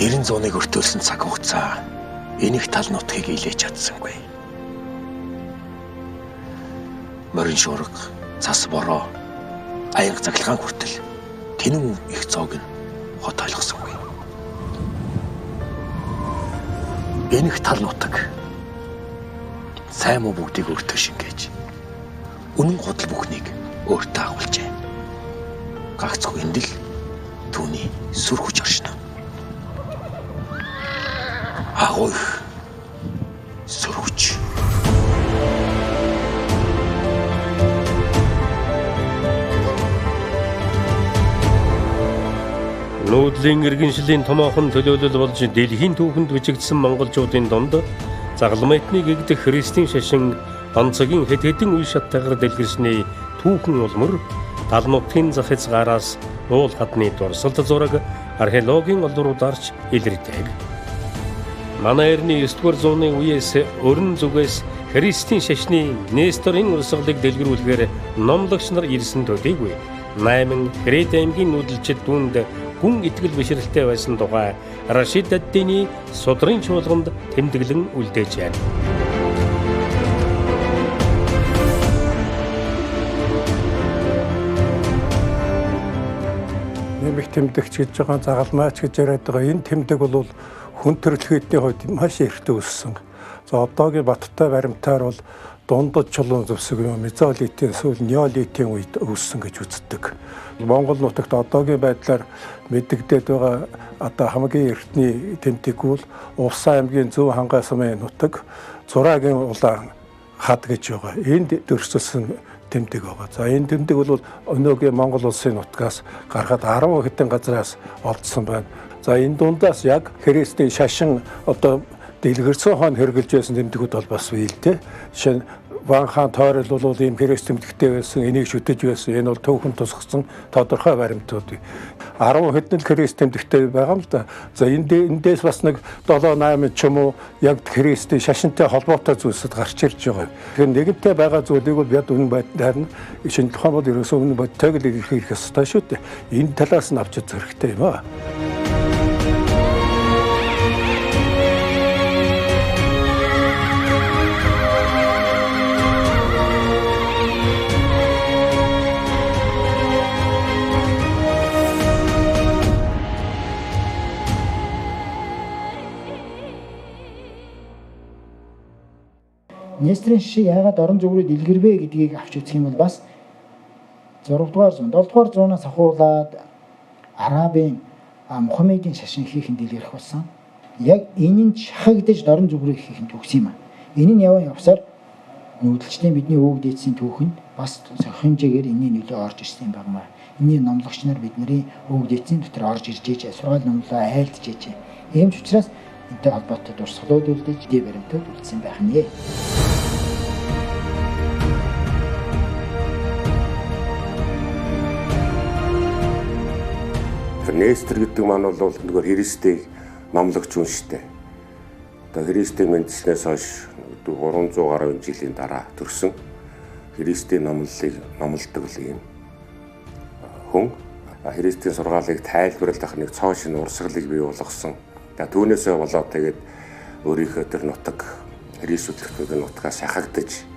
90 зууныг өртөөлсөн цаг хугацаа энийг тал нутгийг илээж чадсангүй. Морин шуурга, цас бороо, аянга цаглагаан хүртэл тэнэн их цоог нь хот ойлгосонгүй. Энийг тал нутаг сайн муу бүгдийг өөртөө шингээж үнэн гудал бүхнийг өөртөө агуулжээ. Гагцгүй эндэл түүний сүр хүч оршино. Агуу их сүр хүч. Нүүдлийн иргэншлийн томоохон төлөөлөл болж дэлхийн түүхэнд бичигдсэн монголчуудын дунд загалмайтныг игдэх Христийн шашин онцгийн хэдэн үе шаттайгаар дэлгэрсний түүхэн улмөр тал нутгийн зах хязгаараас уул хадны дурсалт зураг археологийн олдруудаарч илэрдэг. Манай эртний 9-р зууны үеэс өрн зүгээс Христийн шашны Несторын урсгалыг дэлгэрүүлэхээр номлогч нар ирсэн төдийгүй 8 Крет аймгийн нүүдэлчид дүнд гүн итгэл бишрэлтэй байсан тухай Рашид ад-Дины судрын чуулганд тэмдэглэн үлдээж байна. Нэмэх тэмдэгч гэж байгаа загалмаач гэж яриад байгаа энэ тэмдэг бол хүн төрөлхөөдний хувьд маш эртээ өссөн. За одоогийн баттай баримтаар бол дундад чулуун зөвсөг юм мезолитийн эсвэл неолитийн үед өссөн гэж үздэг. Монгол нутагт одоогийн байдлаар мэдэгдээд байгаа одоо хамгийн эртний тэмдэг бол Улсан аймгийн Зөв хангай сумын нутаг Зураагийн улаан хад гэж байгаа. Энд дөрсөлсөн тэмдэг байгаа. За энэ тэмдэг бол өнөөгийн Монгол улсын нутгаас гарахад 10 хэдэн газраас олдсон байна. За энэ дундаас яг Христийн шашин одоо дэлгэрсэн хон хэрглэж байсан тэмдэгүүд бол бас бий л дээ. Жишээ нь Ван хаан тойрол бол ийм Христ тэмдэгтэй байсан, энийг шүтэж байсан. Энэ бол түүхэн тусгасан тодорхой баримтууд. 10 хэдэн Христ тэмдэгтэй байгаа юм л да. За эндээс бас нэг 7-8 ч юм уу яг Христийн шашинтай холбоотой зүйлсэд гарч ирж байгаа. Тэгэхээр нэгэнтээ байгаа зүйлийг бол бид үнэн байдлаар нь шинэ тухайн бол ерөөсөө үнэн бодтойг л илэрхийлэх ёстой шүү дээ. Энэ талаас нь авч үзэх хэрэгтэй юм аа. Нестрийн шишиг яагаад орон зүгрүүд илгэрвэ гэдгийг авч үзэх юм бол бас 6-р зуун, 7-р зуунаас ахуулаад Арабын Мухаммедийн шашин хийхэд дэлгэрэх болсон. Яг энэ нь шахагдж орон зүгрээ хийхэд төгс юм аа. Энэ нь явсаар нүүдэлчдийн бидний өвөг дээдсийн түүхэнд бас хэмжээгээр энэний нөлөө орж ирсэн юм байна. Энэний номлогч нар бидний өвөг дээдсийн дотор орж ирж ээж, сургаал номлоо айлдж ээж. Ийм ч учраас энтэй холбоотой дурсгалууд үлдээж дэв баримтууд үлдсэн байх нэ. Нестор гэдэг маань бол нөгөө Христийг номлогч хүн шүү дээ. Одоо Христийн мэндснээс хойш 300 гаруй жилийн дараа төрсөн Христийн номлолыг номлодог юм хүн. Христийн сургаалыг тайлбарлах нэг цоо шин урсгалыг бий болгосон. Түүнээсээ болоод тэгээд өөрийнхөө тэр нутаг Христ үтгэгчдийн нутгаас шахагдж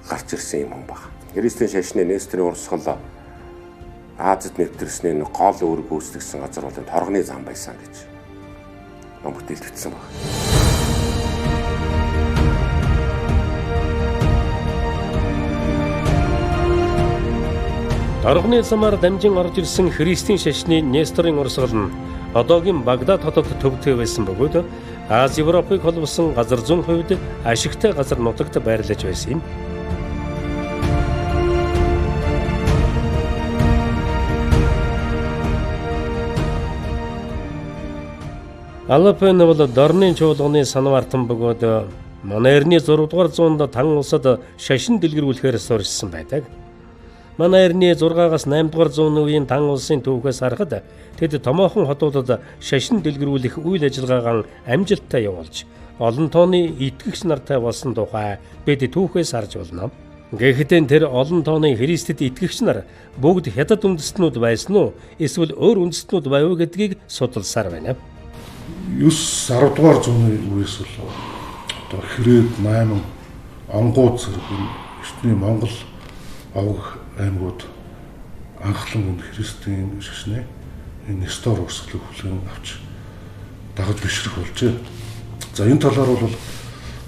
гарч ирсэн юм байна. Христийн шашны Несторын урсгал Азид нэвтрсний гол үүрэг гүйцэтгэсэн газар бол торгоны зам байсан гэж ном бүтээлдсэн байна. Торгоны замаар дамжин орж ирсэн Христийн шашны Несторын урсгал нь одоогийн Багдад хотод төвтэй байсан бөгөөд Аз Европыг холбосон газар зүүн хувьд ашигтай газар нутагт байрлаж байсан юм. Алапын бол дорны чуулганы санвартан бөгөөд манай эртний 6-р зуунд тан улсад шашин дэлгэрүүлэхээр суурьшсан байдаг. Манай эртний 6-аас 8-р зууны үеийн тан улсын түүхээс харахад тэд томоохон хотуудад шашин дэлгэрүүлэх үйл ажиллагаагаа амжилттай явуулж олон тооны итгэгч нартай болсон тухай бид түүхээс харж байна. Гэхдээ тэр олон тооны Христэд итгэгч нар бүгд хятад үндэстнүүд байсан уу? Эсвэл өөр үндэстнүүд байв гэдгийг судалсаар байна. 10 дугаар зууны үеэс бол одоо хүрээнд 8 онгууд зэрэг эртний Монгол овг аймагуд анхлан христийн шашны энэ Нестор урсгалыг хүлээн авч дагаж бишрэх болжээ. За энэ талаар бол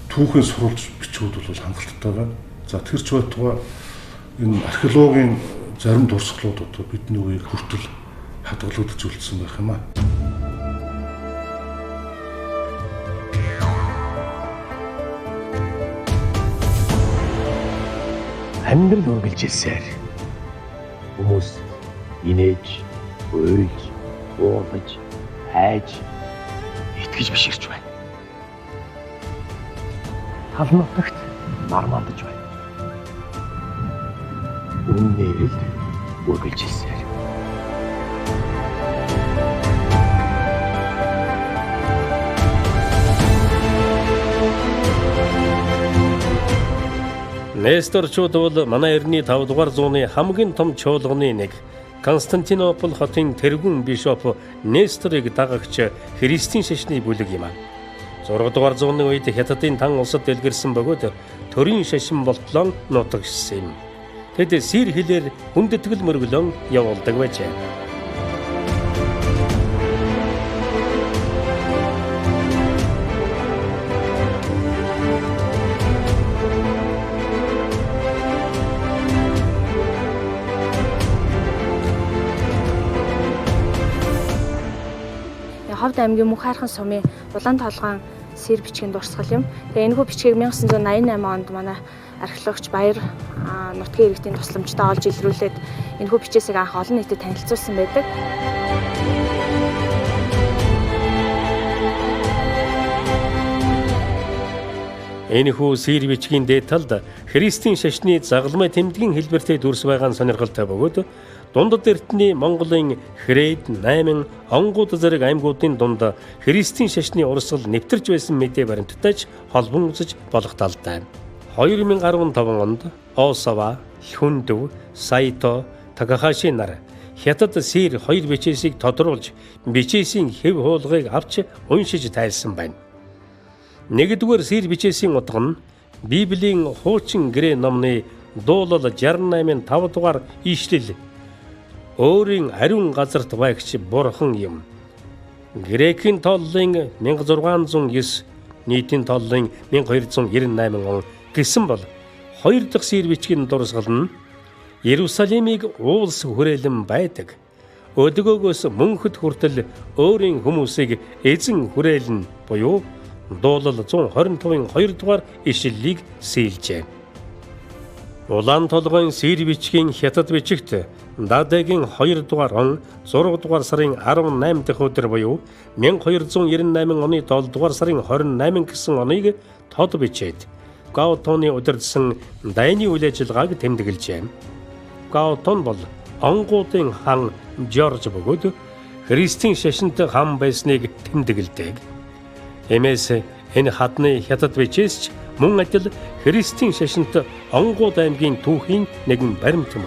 түүхийн сурвалж бичгүүд бол хангалттай байна. За тэр ч байтугай энэ археологийн зарим дурсгалууд одоо бидний үеийг хүртэл хадгалагдж үлдсэн байх юм аа. Амьдрал үргэлжилсээр хүмүүс инээж, уйлж, уулж, хайж, итгэж биширч байна. Тал нутагт мармандж байна. Үнэн эрэлд үргэлжилсээр. Несторчууд бол манай эртний 5 дугаар зууны хамгийн том чуулганы нэг Константинопол хотын тэргүүн бишоп Несторыг дагагч Христийн шашны бүлэг юм аа. 6 дугаар зууны үед Хятадын тан улсад дэлгэрсэн бөгөөд төрийн шашин болтлон нутагшсан юм. Тэд сэр хэлээр хүндэтгэл мөргөлөн явуулдаг байжээ. Ховд аймгийн Мөнх хайрхан сумын улаан толгойн сэр бичгийн дурсгал юм. Тэгээ энэхүү бичгийг 1988 онд манай археологч Б.Баяр нутгийн иргэдийн тусламжтай олж илрүүлээд энэхүү бичээсийг анх олон нийтэд танилцуулсан байдаг. Энэхүү сэр бичгийн дээд талд Христийн шашны загалмай тэмдгийн хэлбэртэй дүрс байгаа нь сонирхолтой бөгөөд дундад эртний Монголын хүрээнд 8 онгууд зэрэг аймагуудын дунд Христийн шашны урсгал нэвтэрч байсан мэдээ баримттайч холбон үзэж болох талтай. 2015 онд Осава, Хүндэв, Сайто, Такахаши нар Хятад сэр 2 бичээсийг тодруулж бичээсийн хэв хуулгыг авч уншиж тайлсан байна. Нэгдүгээр сэр бичээсийн утга нь Библийн хуучин гэрээ номны дуулал 68-ын 5 дугаар ишлэл өөрийн ариун газарт байгч бурхан юм. Грекийн тооллын 1609, нийтийн тооллын 1298 он гэсэн бол 2 дахь сэр бичгийн дурсгал нь Иерусалимыг уулс хүрээлэн байдаг. Өдгөөгөөс мөнхөд хүртэл өөрийн хүмүүсийг эзэн хүрээлэн буюу дуулал 125-ын 2 дугаар ишлэлийг сийлжээ. Улаан толгойн сэр бичгийн Хятад бичигт Дадагийн 2 дугаар он 6 дугаар сарын 18 дахь өдөр буюу 1298 оны 7 дугаар сарын 28 гэсэн оныг тод бичээд Гаутоны удирдсан дайны үйл ажиллагааг тэмдэглэжээ. Гаутон бол онгуудын хан Жорж бөгөөд Христийн шашинт хан байсныг тэмдэглэдэг. Эмээс энэ хадны Хятад бичээс мөн адил Христийн шашинт онгууд аймгийн түүхийн нэгэн баримт юм.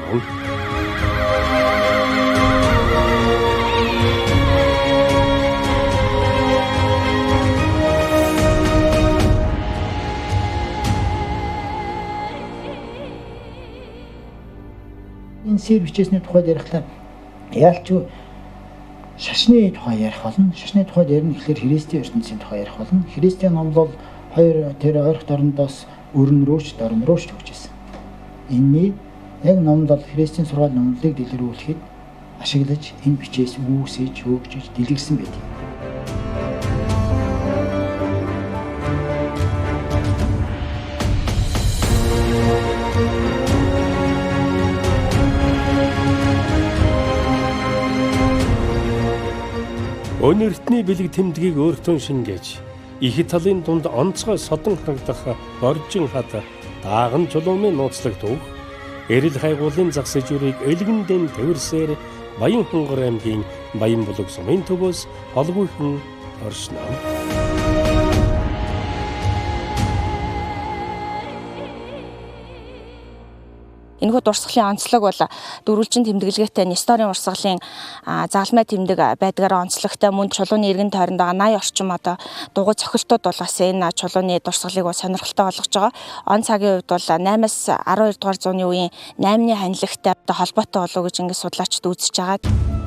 Энэ сэр бичээсний тухайд ярихлаар яалч шашны тухай ярих болно. Шашны тухайд ярина гэхэлэр Христийн ертөнцийн тухай ярих болно. Христийн ном бол 2 тэр ойрох дорндоос өрн рүүч дорн рүүч төгжсэн. Энэний яг номд бол Христийн сургаал номлолыг дэлгэрүүлэхэд ашиглаж энэ бичээс үүсэж хөгжиж дэлгэрсэн байдаг. Өнөртний бэлэг тэмдгийг өөртөө шингээж их талын дунд онцгой содон харагдах боржин хад дааган чулуумын нууцлаг түүх эрэл хайгуулын зах сэжүүрийг элгэндэн тэрсээр Баян хонгор аймгийн Баян булаг сумын төвөөс холгүйхэн оршно. Энэхүү дурсгалын онцлог бол дөрвөлжин тэмдэглэгээтэй Несторын урсгалын загалмай тэмдэг байдгаараа онцлогтой мөн чулууны иргэн тойронд байгаа 80 орчим одоо дугуй цохилтууд бол бас энэ чулууны дурсгалыг сонирхолтой болгож байгаа. Он цагийн үед бол 8-аас 12 дугаар зууны үеийн 8-ны ханилегтай холбоотой болов гэж ингэ судлаачид үзэж байгаа.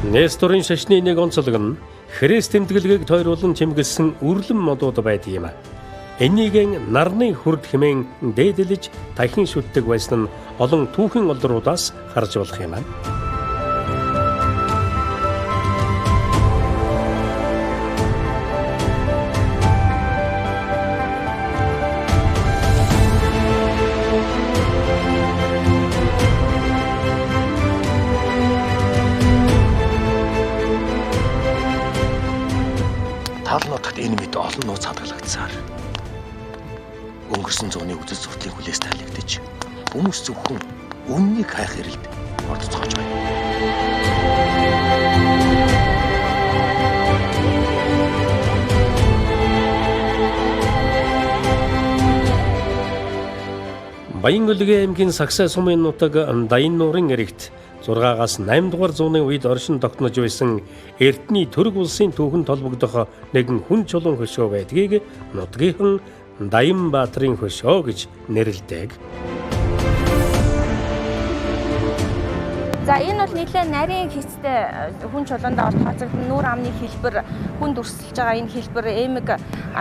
Несторын шашны нэг онцлог нь Христ тэмдэглэгийг тойруулан чимгэлсэн үрлэн модууд байдаг юм. Энийг нарны хүрд хэмээн дээдэлж дахин шүтдэг байсан нь олон түүхийн олдруудаас харж болох юм. Талнуудад энэ мэд олон нууц хадгалагдсаар өнгөрсөн зууны үдэс зүртлийн хүлээс тайлагдаж хүмүүс зөвхөн үннийг хайх хэрэлд орцгож байна. Баянгөлгийн аймгийн Сагсай сумын нутаг Дайн нуурын эрэгт 6-аас 8 дугаар зууны үед оршин тогтнож байсан Эрдэнэ төрөг улсын түүхэнд толбогдох нэгэн хүн чулуун хөшөө байдгийг нутгийнхан Баян хөшөө гэж нэрлэдэг. За энэ бол нийлээ нарийн хэстэй хүн чулуунд орж хазагдсан нүүр амны хэлбэр хүн дүрсэлж байгаа энэ хэлбэр эмэг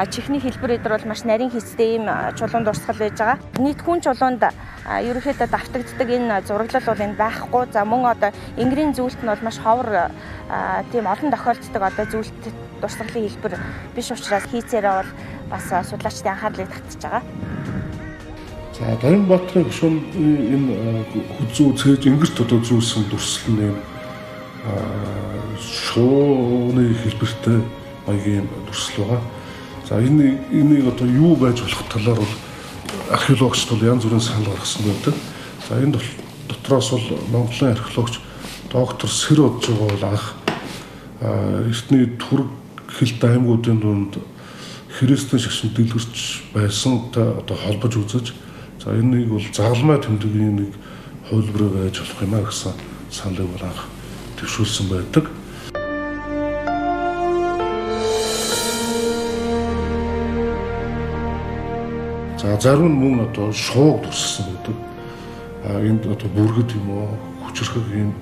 чихний хэлбэр эдэр бол маш нарийн хэстэй ийм чулуунд дурсгал байж байгаа. Нийт хүн чулуунд ерөнхийдөө давтагддаг энэ зураглал бол энэ байхгүй. За мөн одоо энгэрийн зүйлт нь бол маш ховор тийм олон тохиолддог одоо зүйлт дурсгалын хэлбэр биш учраас хийцээрээ бол бас судлаачдын анхаарлыг татж байгаа. За Баянбаатарын гүшүүн энэ хүзүү цээж ингэрт одоо зүүсэн дүрслэл нь шууны хэлбэртэй маягийн дүрслэл байгаа. За энийг одоо юу байж болох талаар бол археологчд бол янз бүрийн санал гаргасан байдаг. За энэ дотроос бол Монголын археологч доктор сэр бодж байгаа бол анх эртний түрэг хэлт аймагуудын дунд Христийн шашин дэлгэрч байсантай одоо холбож үзэж за энийг бол загалмай тэмдэглэгийн нэг хувилбар байж болох юм а гэсэн саналыг бол анх төвшүүлсэн байдаг. За зарим нь мөн одоо шууг дүрссэн байдаг. Энд одоо бүргэд юм уу хүчрхэг юм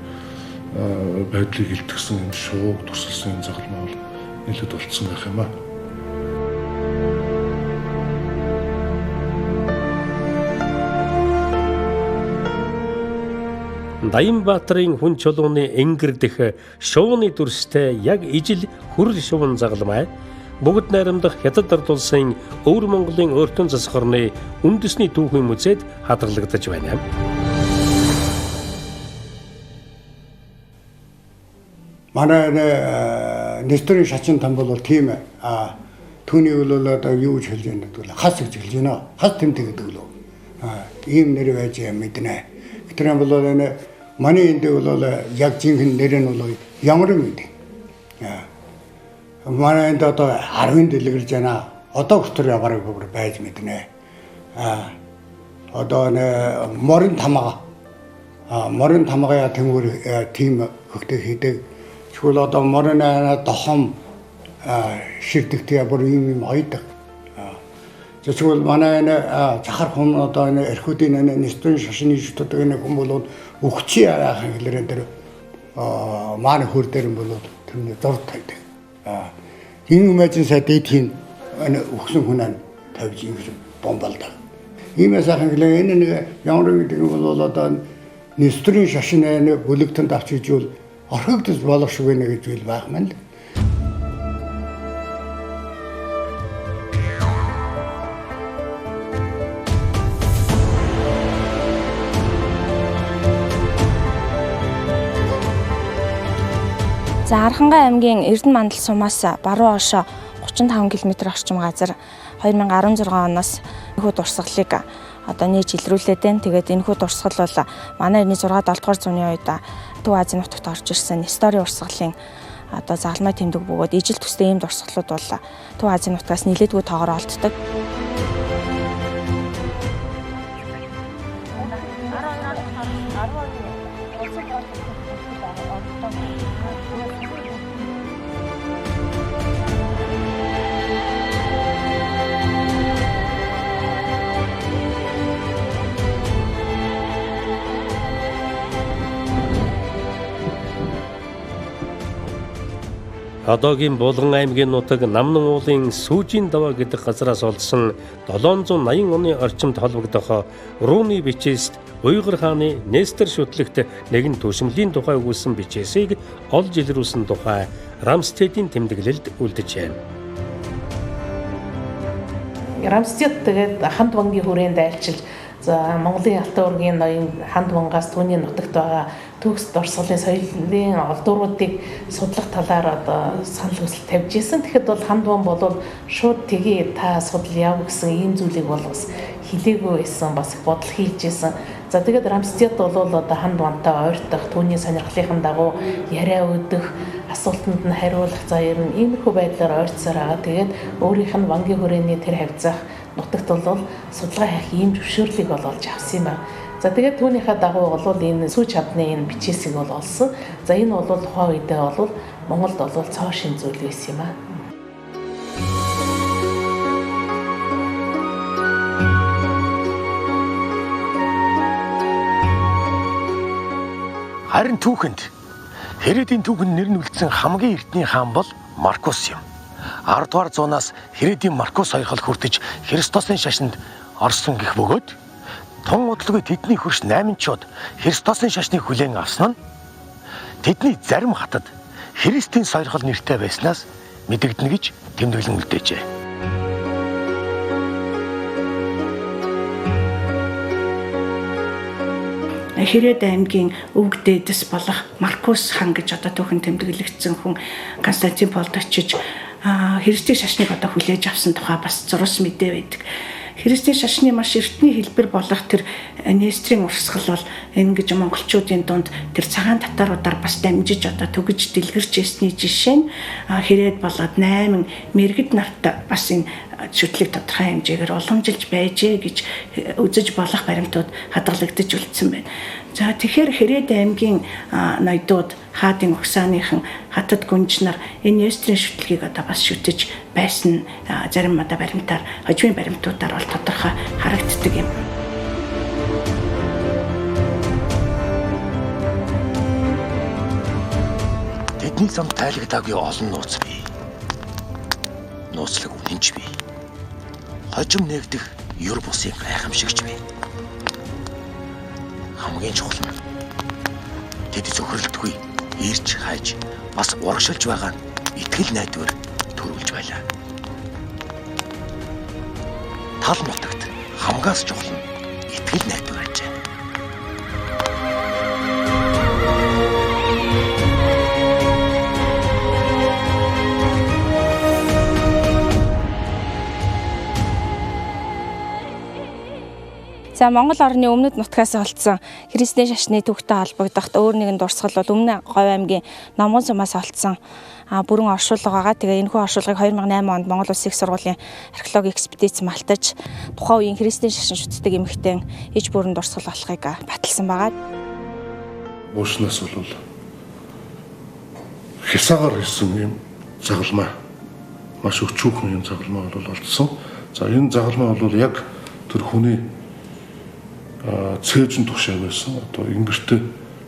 байдлыг илтгэсэн энэ шууг дүрсэлсэн энэ загалмай бол нэлээд болцсон байх юм а. Баянбаатарын хүн чулууны энгэр дэх шууны дүрстэй яг ижил хүрэл шуун загалмай бүгд найрамдах хятад ард улсын өвөр Монголын өөртөө засах орны үндэсний түүхийн музейд хадгалагдаж байна. Манай Несторын шачин там бол тийм түүнийг бол одоо юу гэж хэлж байна гэдэг хас гэж хэлж байна. Хас тэмдэг гэдэг л ийм нэр байж мэднэ. Тэр бол энэ манай энд бол яг жинхэнэ нэр нь бол ямар юм бэ? Манай энд одоо 10 дэлгэрж байна. Одоо өстөр яваарыг байж мэднэ. Одоо морин тамгаа тэнгэр тийм хөхтэй хийдэг. Тэгвэл одоо морин дохом ширдэгтэй бүр юм ойдог. Тэгвэл манай захар хүн одоо эрхүүдийн Несторын шашны шүтдэг хүн бол өгчий яахан хэлэрэн дээр маань хөр дээр бол тэрний зурд тавьдаг. Энэ юмэжин сая дэдхийн өгсөн хүн тавьж ингэж бомбалдаг. Иймээс ахын хэлээ энэ нэг ямар гэдэг нь бол одоо Несторын шашны бүлэгтэнд авч ижүүл орхигдож болох шиг байна гэж үйл байх мэн л. За Архангай аймгийн Эрдэнэ мандал сумаас баруун хойшоо 35 км орчим газар 2016 оноос энэхүү дурсгалыг одоо нээж илрүүлээд байна. Тэгээд энэхүү дурсгал бол манай 6-7 дугаар зууны үед Төв Азийн нутагт орж ирсэн Несторын урсгалын одоо загалмай тэмдэг бөгөөд ижил төстэй ийм дурсгалууд бол Төв Азийн нутгаас нэлээдгүй тоогоор олддог. Одоогийн Булган аймгийн нутаг Намнан уулын Сүүжийн даваа гэдэг газраас олсон 780 оны орчимд холбогдох рууны бичээст Уйгур хааны Нестер шүтлэгт нэгэн түшмэлийн тухай өгүүлсэн бичээсийг олж илрүүлсэн тухай Рамстедийн тэмдэглэлд үлдэж байна. Рамстед тэгээд ханд бангийн хүрээнд айлчилж Монголын Алтан уургийн ноён ханд бангаас түүний нутагт байгаа төгс дурсгалын соёлын олдууруудыг судлах талаар санал хүсэл тавьж исэн. Тэгэхэд бол ханд бан бол шууд тгий та судал яв гэсэн ийм зүйлийг бол бас хэлээгүй байсан, бас бодол хийлж исэн. За тэгээд Рамстед бол ханд бантай ойртох, түүний сонирхлынхан дагуу яриа өгдөх, асуултанд нь хариулах ер нь иймэрхүү байдлаар ойртсоор байгаа. Тэгээд өөрийнх нь бангийн хүрээний тэр хавцах нутагт бол судалгаа хийх ийм зөвшөөрлийг олж авсан юм байна. За тэгээд түүнийхээ дагуу бол энэ сүүж чадны энэ бичээсийг бол олсон. За энэ бол тухайн үедээ бол Монголд бол цоо шин зүйл байсан юм аа. Харин түүхэнд Хэрэдийн түүхэн нэр нь үлдсэн хамгийн эртний хаан бол Маркус юм. 10 дугаар зуунаас Хэрэдийн Маркус хоёрхол хүртэж Христосын шашинд орсон гэх бөгөөд тун удалгүй тэдний хөрш 8-чууд Христосын шашныг хүлээн авсан нь тэдний зарим хатад Христийн сойрхол нэртэй байснаас мэдэгдэнэ гэж тэмдэглэн үлдээжээ. Хэрээд аймгийн өвөг дээдэс болох Маркус хаан гэж түүхэн тэмдэглэгдсэн хүн Константинополд очиж Христийн шашныг хүлээж авсан тухай бас зурс мэдээ байдаг. Христийн шашны маш эртний хэлбэр болох тэр Нестрийн урсгал бол ингэж монголчуудын дунд тэр цагаан татаруудаар бас дамжиж төгөж дэлгэрч ирсний жишээ нь Хэрээд болоод 8 мэргэд нарт бас энэ шүтлэг тодорхой хэмжээгээр уламжилж байжээ гэж үзэж болох баримтууд хадгалагдаж үлдсэн байна. За тэгэхээр Хэрээд аймгийн ноёдууд хаадын ухааныхан хатад гүнж нар энэ Нестрийн шүтлгийг бас шүтэж байсан зарим баримтаар хожмын баримтуудаар бол тодорхой харагддаг юм. Тэдний замд тайлагдаагүй олон нууц бий. Нууцлаг үнэнч бий. Хожим нээгдэх юр бусын гайхамшигч бий. Хамгийн чухал нь тэд зөвхөрлөлтгүй ирж хайж бас урагшилж байгаа итгэл найдвар төрүүлж байлаа. Тал нутагт хамгаас чухал нь итгэл найдвар ажээ. За Монгол орны өмнөд нутгаас олдсон Христийн шашны түүхтэй холбогдох өөр нэгэн дурсгал бол өмнө Говь аймгийн Номгон сумаас олдсон бүрэн оршуулга байгаа. Тэгээ энэхүү оршуулгыг 2008 онд Монгол Улсын их сургуулийн археологи экспедиц малтаж тухайн үеийн Христийн шашин шүтдэг эмэгтэй иж бүрэн дурсгал болохыг баталсан байгаа. Уушнаас бол хисаагаар хийсэн юм загалмай маш өчүүхэн юм загалмай бол олдсон. За энэ загалмай бол яг тэр хүний цээжин тушаа байсан ингэртэй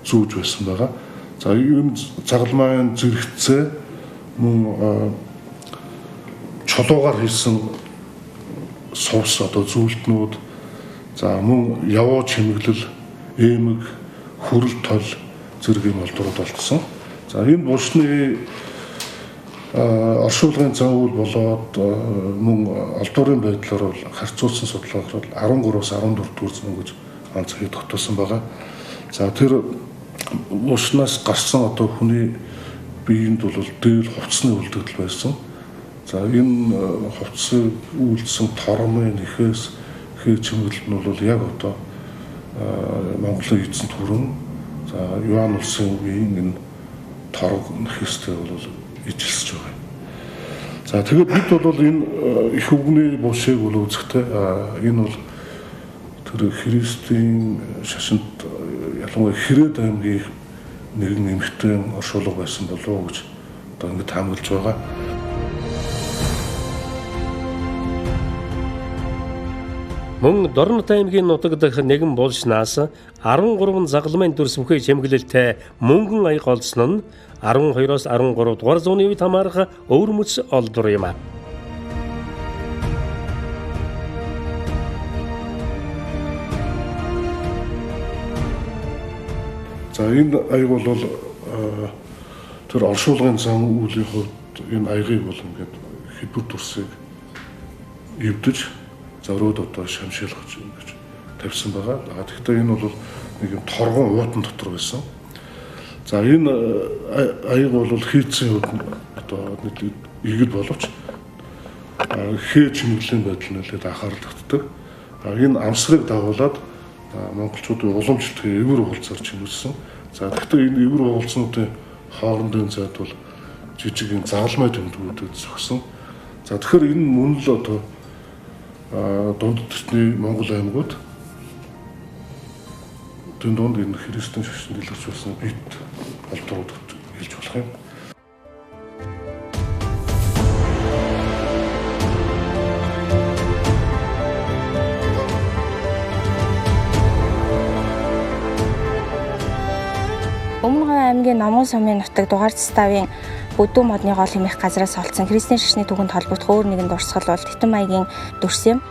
зүүж байсан байгаа. За энэ загалмайн зэрэгцээ мөн чулуугаар хийсэн суус зүйлтнүүд за мөн явуу чимэглэл эмэг хүрэл тол зэрэг юм олдурууд олдсон. За энэ булшны оршуулгын зам болоод мөн олдуурын байдлаар бол харьцуулсан судалгаагаар 13-аас 14 дугаар зам гэж анцгийг тогтоосон байгаа. За тэр булшнаас гарсан хүний биеинд бол дээл хувцсны үлдэгдэл байсан. За энэ хувцсыг үйлдсэн тормын нэхээс чимэглэл нь бол яг Монголын эзэнт хүрэн за Юан улсын үеийн энэ торог нэхэстэй бол ижилсэж байгаа юм. За тэгээд бид бол энэ их үгний бушийг бол үзэхдээ энэ бол тэр Христийн шашинд ялангуяа Хэрээд аймгийн нэгэн эмэгтэй оршуулга байсан болов уу гэж одоо ингэ таамаглаж байгаа. Мөн Дорнот аймгийн нутаг дах нэгэн булшнаас 13 загалмайн дүрс бүхий чимэглэлтэй мөнгөн аяг олсон нь 12-оос 13 дугаар зууны үед хамаарах өвөрмөц олдвор юм. За энэ аяг бол тэр оршуулгын зам үүлийн хувьд энэ аягийг бол ингээд хэдбэр дүрсийг эвдэж зориуд одоо шамшилгаж ингэж тавьсан байгаа. Тэгэхдээ энэ бол нэг юм торгон уутан дотор байсан. За энэ аяг бол хийцэн хувьд одоо нэг игэл боловч хээ чимэглэлийн байдал нэлээд анхаарагддаг. Энэ амсрыг дагуулад монголчуудын уламжлалтын эвэр уулзаар чимэлсэн. За тэгэхдээ энэ эвэр уулзнуудын хоорондын зайд бол жижиг юм загалмай тэмдгүүдэд зогсон. За тэгэхээр энэ мөн л одоо дунд төрчний Монгол аймагуд дунд энэ Христийн шашин дэлгэрсэн бит олдрууд хэлж болох юм. Өмнө аймгийн Номын сумын нутаг дугаар заставын Бүдүү модны гол хэмээх газраас олдсон Христийн шашны түүхэнд холбогдох өөр нэгэн дурсгал бол Титэн маягийн дүрс юм.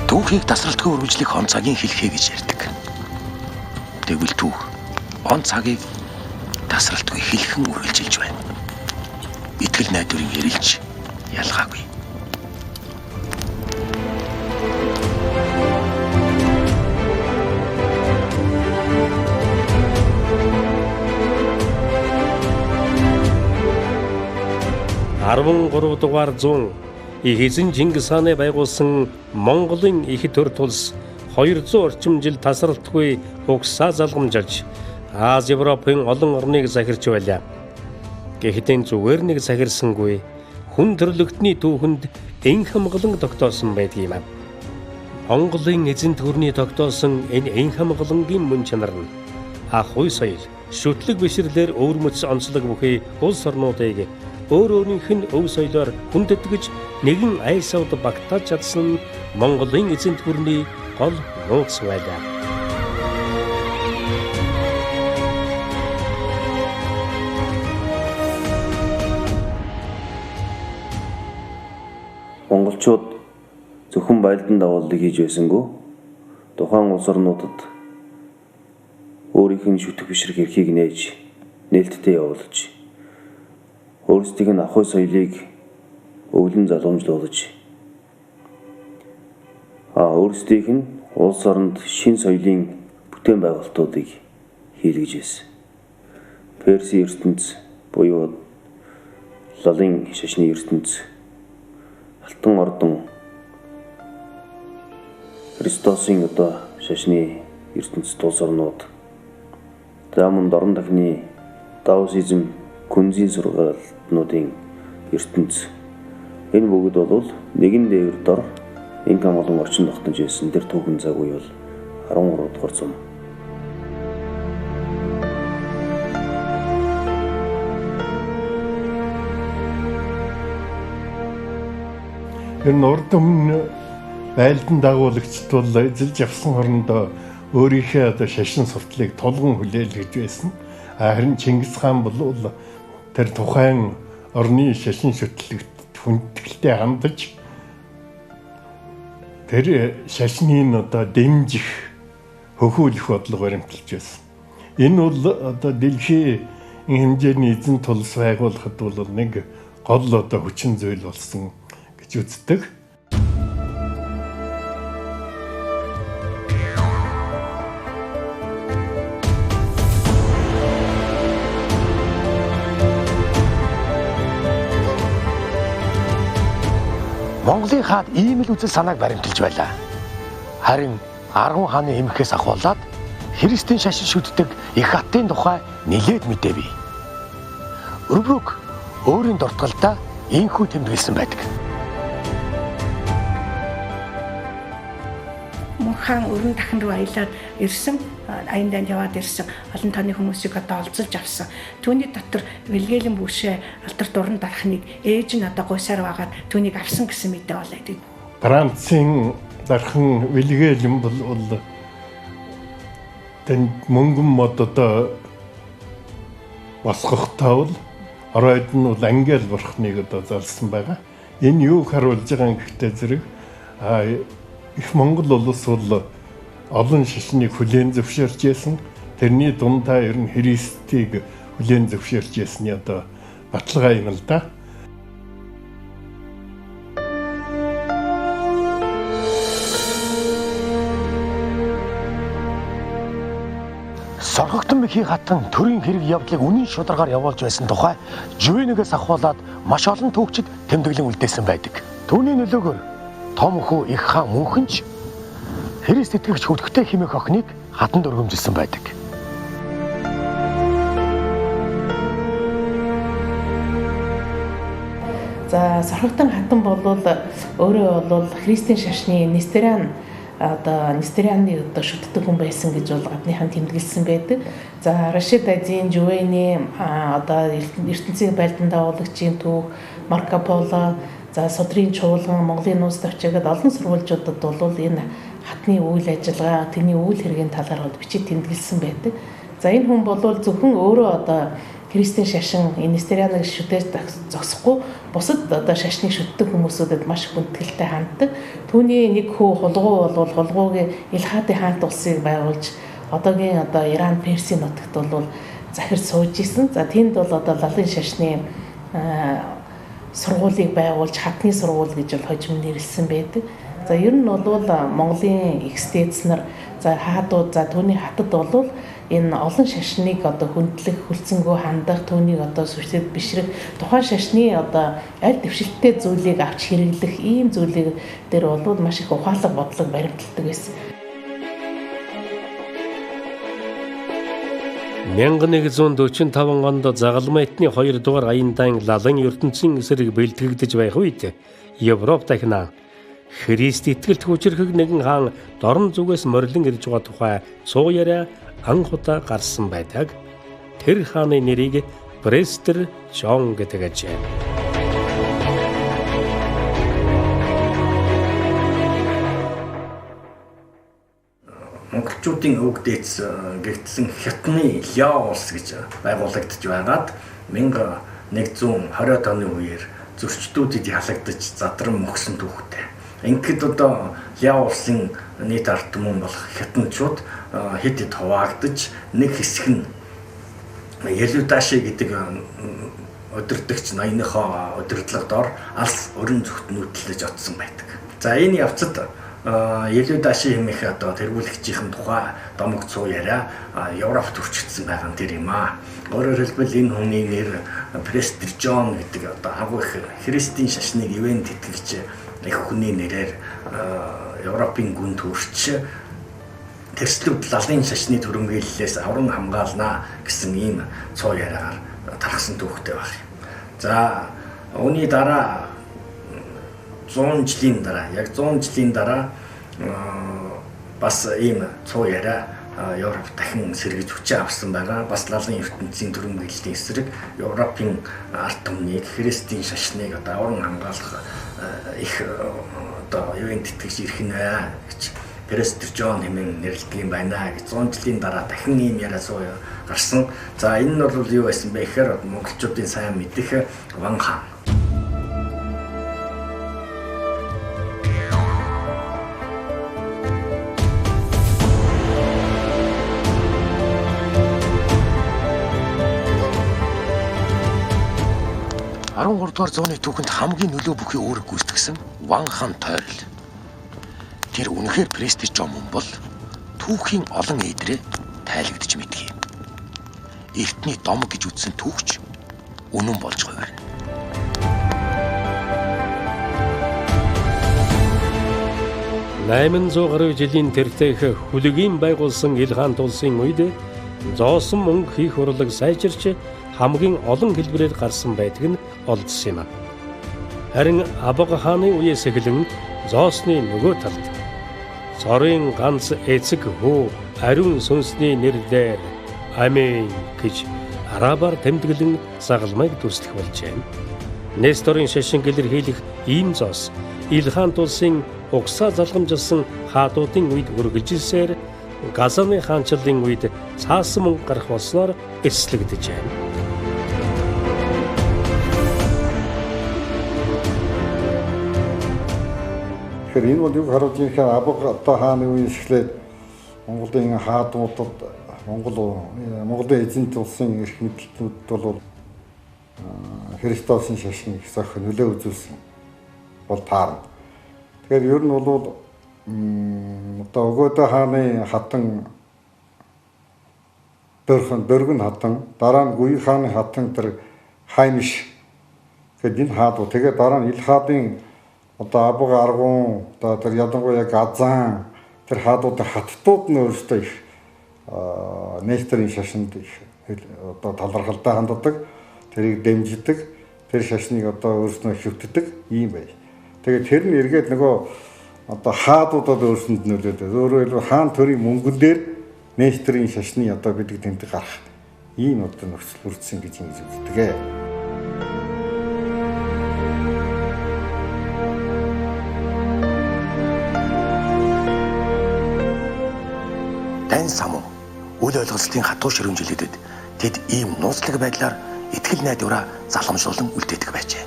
Түүхийг тасралтгүй үргэлжлэх он цагийн хэлхээ гэж ярьдаг. Тэгвэл түүх он цагийг тасралтгүй хэлхэн үргэлжилж байна. Итгэл найдварын ярилж ялгаагүй. Арван дугаар зуун эхэзэн Чингис хааны байгуулсан Монголын их төр тулс 200 орчим жил тасралтгүй угсаа залгамжуулж Аз Европын олон орныг захирч байлаа. Гэхдээ зүгээр нэг захирсангүй хүн төрлөختний түүхэнд эн хамгалан тогтоосон байдаг юм. Монголын эзэн төрний тогтоосон энэ эн хамгалангийн мөн чанар нь ах уй соёл, шүтлэг бишрлэр өвөрмөц онцлог бүхий улс орнуудыг өөр өөрийнх нь өв соёлоор хүндэтгэж нэгэн аяр савд багтааж чадсан Монголын эзэн төрний гол нууц байлаа. Монголчууд зөвхөн байлдан давааллыг хийж байсангүй тухайн улс орнуудад өөрийнх нь шүтэх бишрэх эрхийг нээж нээлттэй явуулж өөрсдийнх нь ахуй соёлыг өвлөн залгамжлуулж өөрсдийнх нь улс оронд шин соёлын бүтээн байгуулалтуудыг хийлгэж байсан. Персийн ертөнц буюу лалын шашны ертөнц, Алтан ордон, Христосын одоо шашны ертөнц тулс орнууд, Замун дорн дахны даосизм күнзийн сургаалтнуудын ертөнц, энэ бүгд бол нэгэн дээвэр дор энэ хамгаалан орчин тогтнож байсан тэр түүхэн цаг үе бол 13 дугаар зам. Энэ урд өмнө байлдан дагуулагчд бол эзэлж авсан орондоо өөрийнхөө одоо шашин сурталыг тулган хүлээлгэж байсан. Харин Чингис хаан бол тэр тухайн орны шашин шүтлэгт хүндэтгэлтэй хандаж тэр шашныг одоо дэмжих, хөхүүлэх бодлого баримталж байсан. Энэ бол одоо дэлхийн хэмжээний эзэн тулс байгуулахад бол нэг гол одоо хүчин зүйл болсон гэж үздэг. Монголын хаад ийм л үзэл санааг баримталж байлаа. Харин АРИУН хааны эмхээс ахуулаад Христийн шашин шүтдэг их хатын тухай нилээд мэдэв. Өврөг өөрийн дуртгалдаа инхүү тэмдэглэсэн байдаг. Хаан өрн дахин руу аялаад ирсэн, аян данд яваад ирсэн олон тооны хүмүүсийг одоо олзолж авсан. Түүний дотор Вилгельм Бүшэ алдарт уран дарахныг ээж нь одоо гуйсаар байгаад түүнийг авсан гэсэн мэдээ болоод. Францын дархан Вилгельм бол тэн мөнгөн мод одоо босгохтаа бол оройд нь бол ангел бурхныг одоо залсан байгаа. Энэ юу харуулж байгаа юм гэхдээ зэрэг их Монгол улс бол олон шашныг хүлээн зөвшөөрч байсан. Тэрний дундаа ер нь Христийг хүлээн зөвшөөрч байсны одоо баталгаа юм л да. Соргогдсон мэхий хатан төрийн хэрэг явдлыг үнэн шударгаар явуулж байсан тухай Жувенигээс ахуулаад маш олон түүхчид тэмдэглэн үлдээсэн байдаг. Түүний нөлөөгөөр том хүү их хаан мөнхөнч Христ итгэгч хүлэгтэй хэмээх охиныг хатанд өргөмжилсөн байдаг. За соргогдсон хатан бол өөрөө бол Христийн шашны Нестерианы шүтдэг хүн байсан гэж бол гадныхан тэмдэглэсэн байдаг. За Рашид Азийн Жувений ертөнцийн байлдан дагуулагчийн түүх, Марко Поло, за Содрын чуулган, Монголын нууц тавчаагаад олон сурвалжуудад бол энэ хатны үйл ажиллагаа, тэрний үйл хэргийн талаар бичиж тэмдэглэсэн байдаг. За энэ хүн бол зөвхөн өөрөө Христийн шашин Нестерианыг шүтээж зогсохгүй бусад шашныг шүтдэг хүмүүсүүдэд маш хүндэтгэлтэй ханддаг. Түүний нэг хүү хулгуу бол хулгуугийн Илхатын хаант улсыг байгуулж одоогийн Иран, Персийн нутагт бол захирч сууж исэн. За тэнд бол лалын шашны сургуулийг байгуулж хатны сургууль гэж хожим нэрлсэн байдаг. За ер нь бол Монголын экстэц нар хаадууд түүний хатад бол энэ олон шашныг хүндлэх, хүлцэнгөө хандах, түүнийг сүрсэд бишрэх, тухайн шашны аль дэвшилттэй зүйлийг авч хэрэглэх ийм зүйлийг дээр бол маш их ухаалаг бодлого баримталдаг байсан. 1145 онд загалмайтны 2 дугаар аяндаа лалан ертөнцийн эсрэг бэлтгэгдэж байх үед Европ дахина Христ итгэлт хүчрхэг нэгэн хаан дорн зүгээс морилон ирж байгаа тухай цуу яриа анх удаа гарсан байдаг. Тэр хааны нэрийг Престер Жон гэдэг ажээ. Монголчуудын өг дээдс гэгдсэн хятадны Ляо улс гэж байгуулагдж байгаад 1120 оны үеэр зөрчдүүдэд ялагдаж задран мөхсөн түүхтэй. Ингээд Ляо улсын нийт ард түмэн болох хятадчууд хэдий хуваагдаж нэг хэсэг нь Елүдаши гэдэг удирдагч ноёныхоо удирдлагад ор алс өрн зүгт нүүдлэж оцсон байдаг. За энэ явцад Елүдаши хэмээх тэргүүлэгчийн тухай домог цуу яриа Европт хүрчсэн байгаа нь тэр юм аа. Өөрөөр хэлбэл энэ хүний нэр Престер Жон гэдэг агуу их Христийн шашныг ивэн тэтгэгч их хүний нэрээр Европын гүн төрч тэрслүүд лалын шашны төрөмгийллээс авран хамгаалнаа гэсэн ийм цоо яриагаар тархсан түүхтэй баг. За үүний дараа 100 жилийн дараа бас ийм цоо яриа Европ дахин сэргэж хүчээ авсан байгаа. Бас лалын ертөнцийн төрөмгийллийн эсрэг Европын ард түмнийг Христийн шашныг авран хамгаалах их юунд тэтгэж ирэх нэ гэж Престер Жон хэмээн нэрлэдэг юм байна гэж 100 жилийн дараа дахин ийм яриа суу гарсан. За энэ нь бол юу байсан бэ гэхээр монголчуудын сайн мэдэх Ван хаан. Дугаар зууны түүхэнд хамгийн нөлөө бүхий өөрөг гүйцэтгсэн Ван хаан тойрол. Тэр үнэхээр Престер Жон бол түүхийн олон эдрээ тайлагдж мэдгий. Эртний домог гэж үзсэн түүхч үнэн болж хувирна. 800 гаруй жилийн тэртех хүлэгийн байгуулсан ил хаан тулсын үед зоосон мөнгө хийх урлаг сайжирч хамгийн олон хэлбэрээр гарсан байдаг нь олдсон юм. Харин Абага хааны үеэс эхлэн зоосны нөгөө талд цорын ганц эцэг хүү ариун сүнсний нэрээр амин гэж арабаар тэмдэглэн загалмайг дүрслэх болжээ. Несторын шашин илэрхийлэх ийм зоос ил хаан тулсын угсаа залгамжилсан хаадуудын үед үргэлжилсээр Газаны хаанчлалын үед цаасан мөнгө гарах болсноор эслэгдэжээ. Тэгэхээр энэ бол юу харуулж байгаа юм Абага хааны үеэс эхлээд Монголын хаадуудад Монголын эзэнт улсын эрх мэдэлтнүүд бол Христосын шашныг зохион нөлөө үзүүлсэн бол таарна. Тэгэхээр ер нь бол Өгөөдөө хааны хатан дөргөн хатан дараа нь Гүй хааны хатан тэр хаймш гэдэг энэ хаадууд тэгээ дараа нь ил хаадын Абага аргун тэр ядангуяа газан тэр хаадууд хаттууд нь өөрсдөө их Несторын шашинд их талархалтай ханддаг тэрийг дэмждэг тэр шашныг өөрснөө хөвтдөг юм байна. Тэгээд тэр нь эргээд нөгөө хаадуудад өөрсөнд нөлөөлөд өөрөөр хэлбэл хаан төрийн мөнгөн дээр Несторын шашны бидэг тэмдэг гарах ийм нөхцөл бүрдсэн гэж ингэж үздэг. Тань самуу үл ойлголтын хатуу ширүүмжилүүдэд тэд ийм нууцлаг байдлаар итгэл найдвараа заламжуулан үлдээдэг байжээ.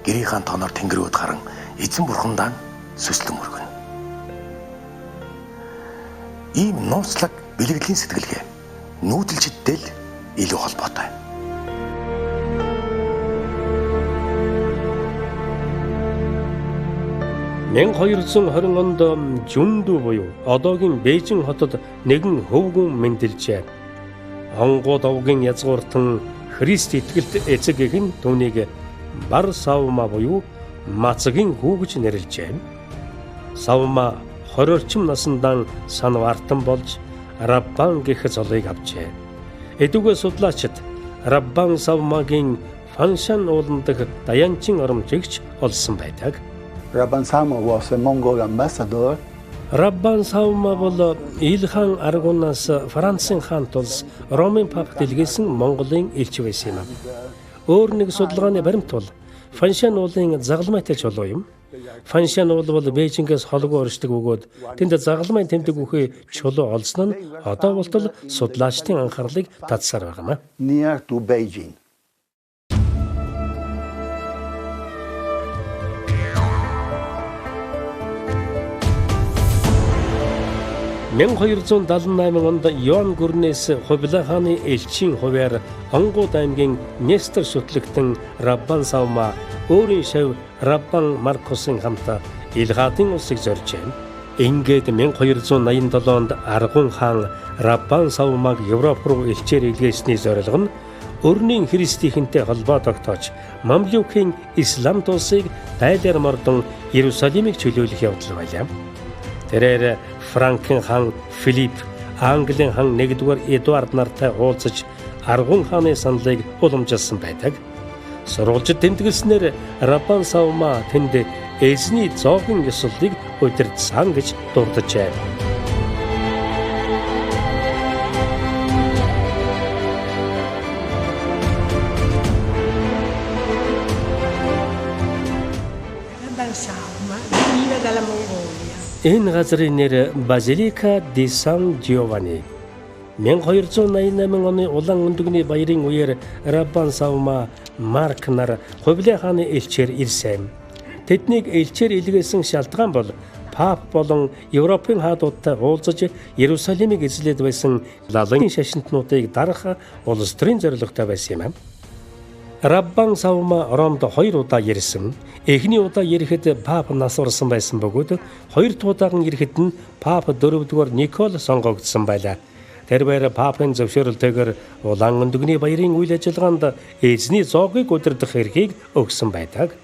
Гэрийн хаан тооноор тэнгэрүүд харан эзэн бурхандаа сүслэн мөргөнө. Ийм нууцлаг бэлгэдлийн сэтгэлгээ нүүдэлчдтэй л илүү холбоотой. (1220 онд Жүндүү буюу одоогийн Бээжин хотод нэгэн хөвгүн мэндэлжээ. Онгууд овгийн язгууртан Христ итгэлт эцэг эх нь түүнийг Бар Савма буюу Мацгийн хүү гэж нэрлэжээ. Савма 20 орчим насндаа санваартан болж Раббан гэх золыг авчээ. Эдүгэ судлаачид Раббан Савмагийн Фаншан уулан дахь даянчин оромжигч олсон байдаг. Rabban Sama was a Mongol ambassador. Раббан Савма бол ил хаан аргунаас Францын хаант улс Ромын пап дэлгэрсэн Монголын элч байсан юм. Өөр нэг судалгааны баримт бол Фаншан уулын загалмайтай чулуу юм. Фаншан уул бол Бээжингээс холгүй оршдог бөгөөд тэнд загалмайн тэмдэг үхээ чулуу олсон нь одоо болтол судлаачдын анхаарлыг татсаар байна. Near to Beijing. 1278 онд Йоан Гүрнээс Хувилаа хааны элчийн хувиар Онгууд аймгийн Нестор шүтлэгтэн Раббан Савма өөрийн шав Раббан Маркусын хамт Илгаадын улсыг зоржээ. Ингээд 1287 онд Аргун хаан Раббан Савмаг Европ руу элчээр илгээсний зорилго нь өрнийн Христийнхэнтэй холбоо тогтоож Мамлюкийн Ислам улсыг байлаар мордон Иерусалимыг чөлөөлөх явдал байлаа. Тэрээр Франкын хаан Филипп, Английн хаан 1-р Эдуард нартай уулзаж Аргун хааны саналыг уламжилсан байдаг. Сурвалжид тэмдэглэснээр Раббан Савма тэнд эзний зоогийн ёслолыг удирдсан гэж дурджээ. Энэ газрын нэр Базилика ди Сан Джованни. 1288 оны улаан өндөгний баярын үеэр Раббан Савма Марк нар Хувилаа хааны элчээр ирсэн. Тэднийг элчээр илгээсэн шалтгаан бол пап болон Европын хаадуудтай уулзаж Иерусалимыг эзлээд байсан лалын шашинтнуудыг дарах улс төрийн зорилготой байсан юм. Раббан Савма Ромд 2 удаа ирсэн. Эхний удаа ирэхэд пап нас орсон байсан бөгөөд хоёр дахь удаахан ирэхэд нь пап 4-р Никол сонгогдсон байлаа. Тэрээр папын зөвшөөрлөөр улаан өндөгний баярын үйл ажиллагаанд эзний зоогийг удирдах эрхийг өгсөн байдаг.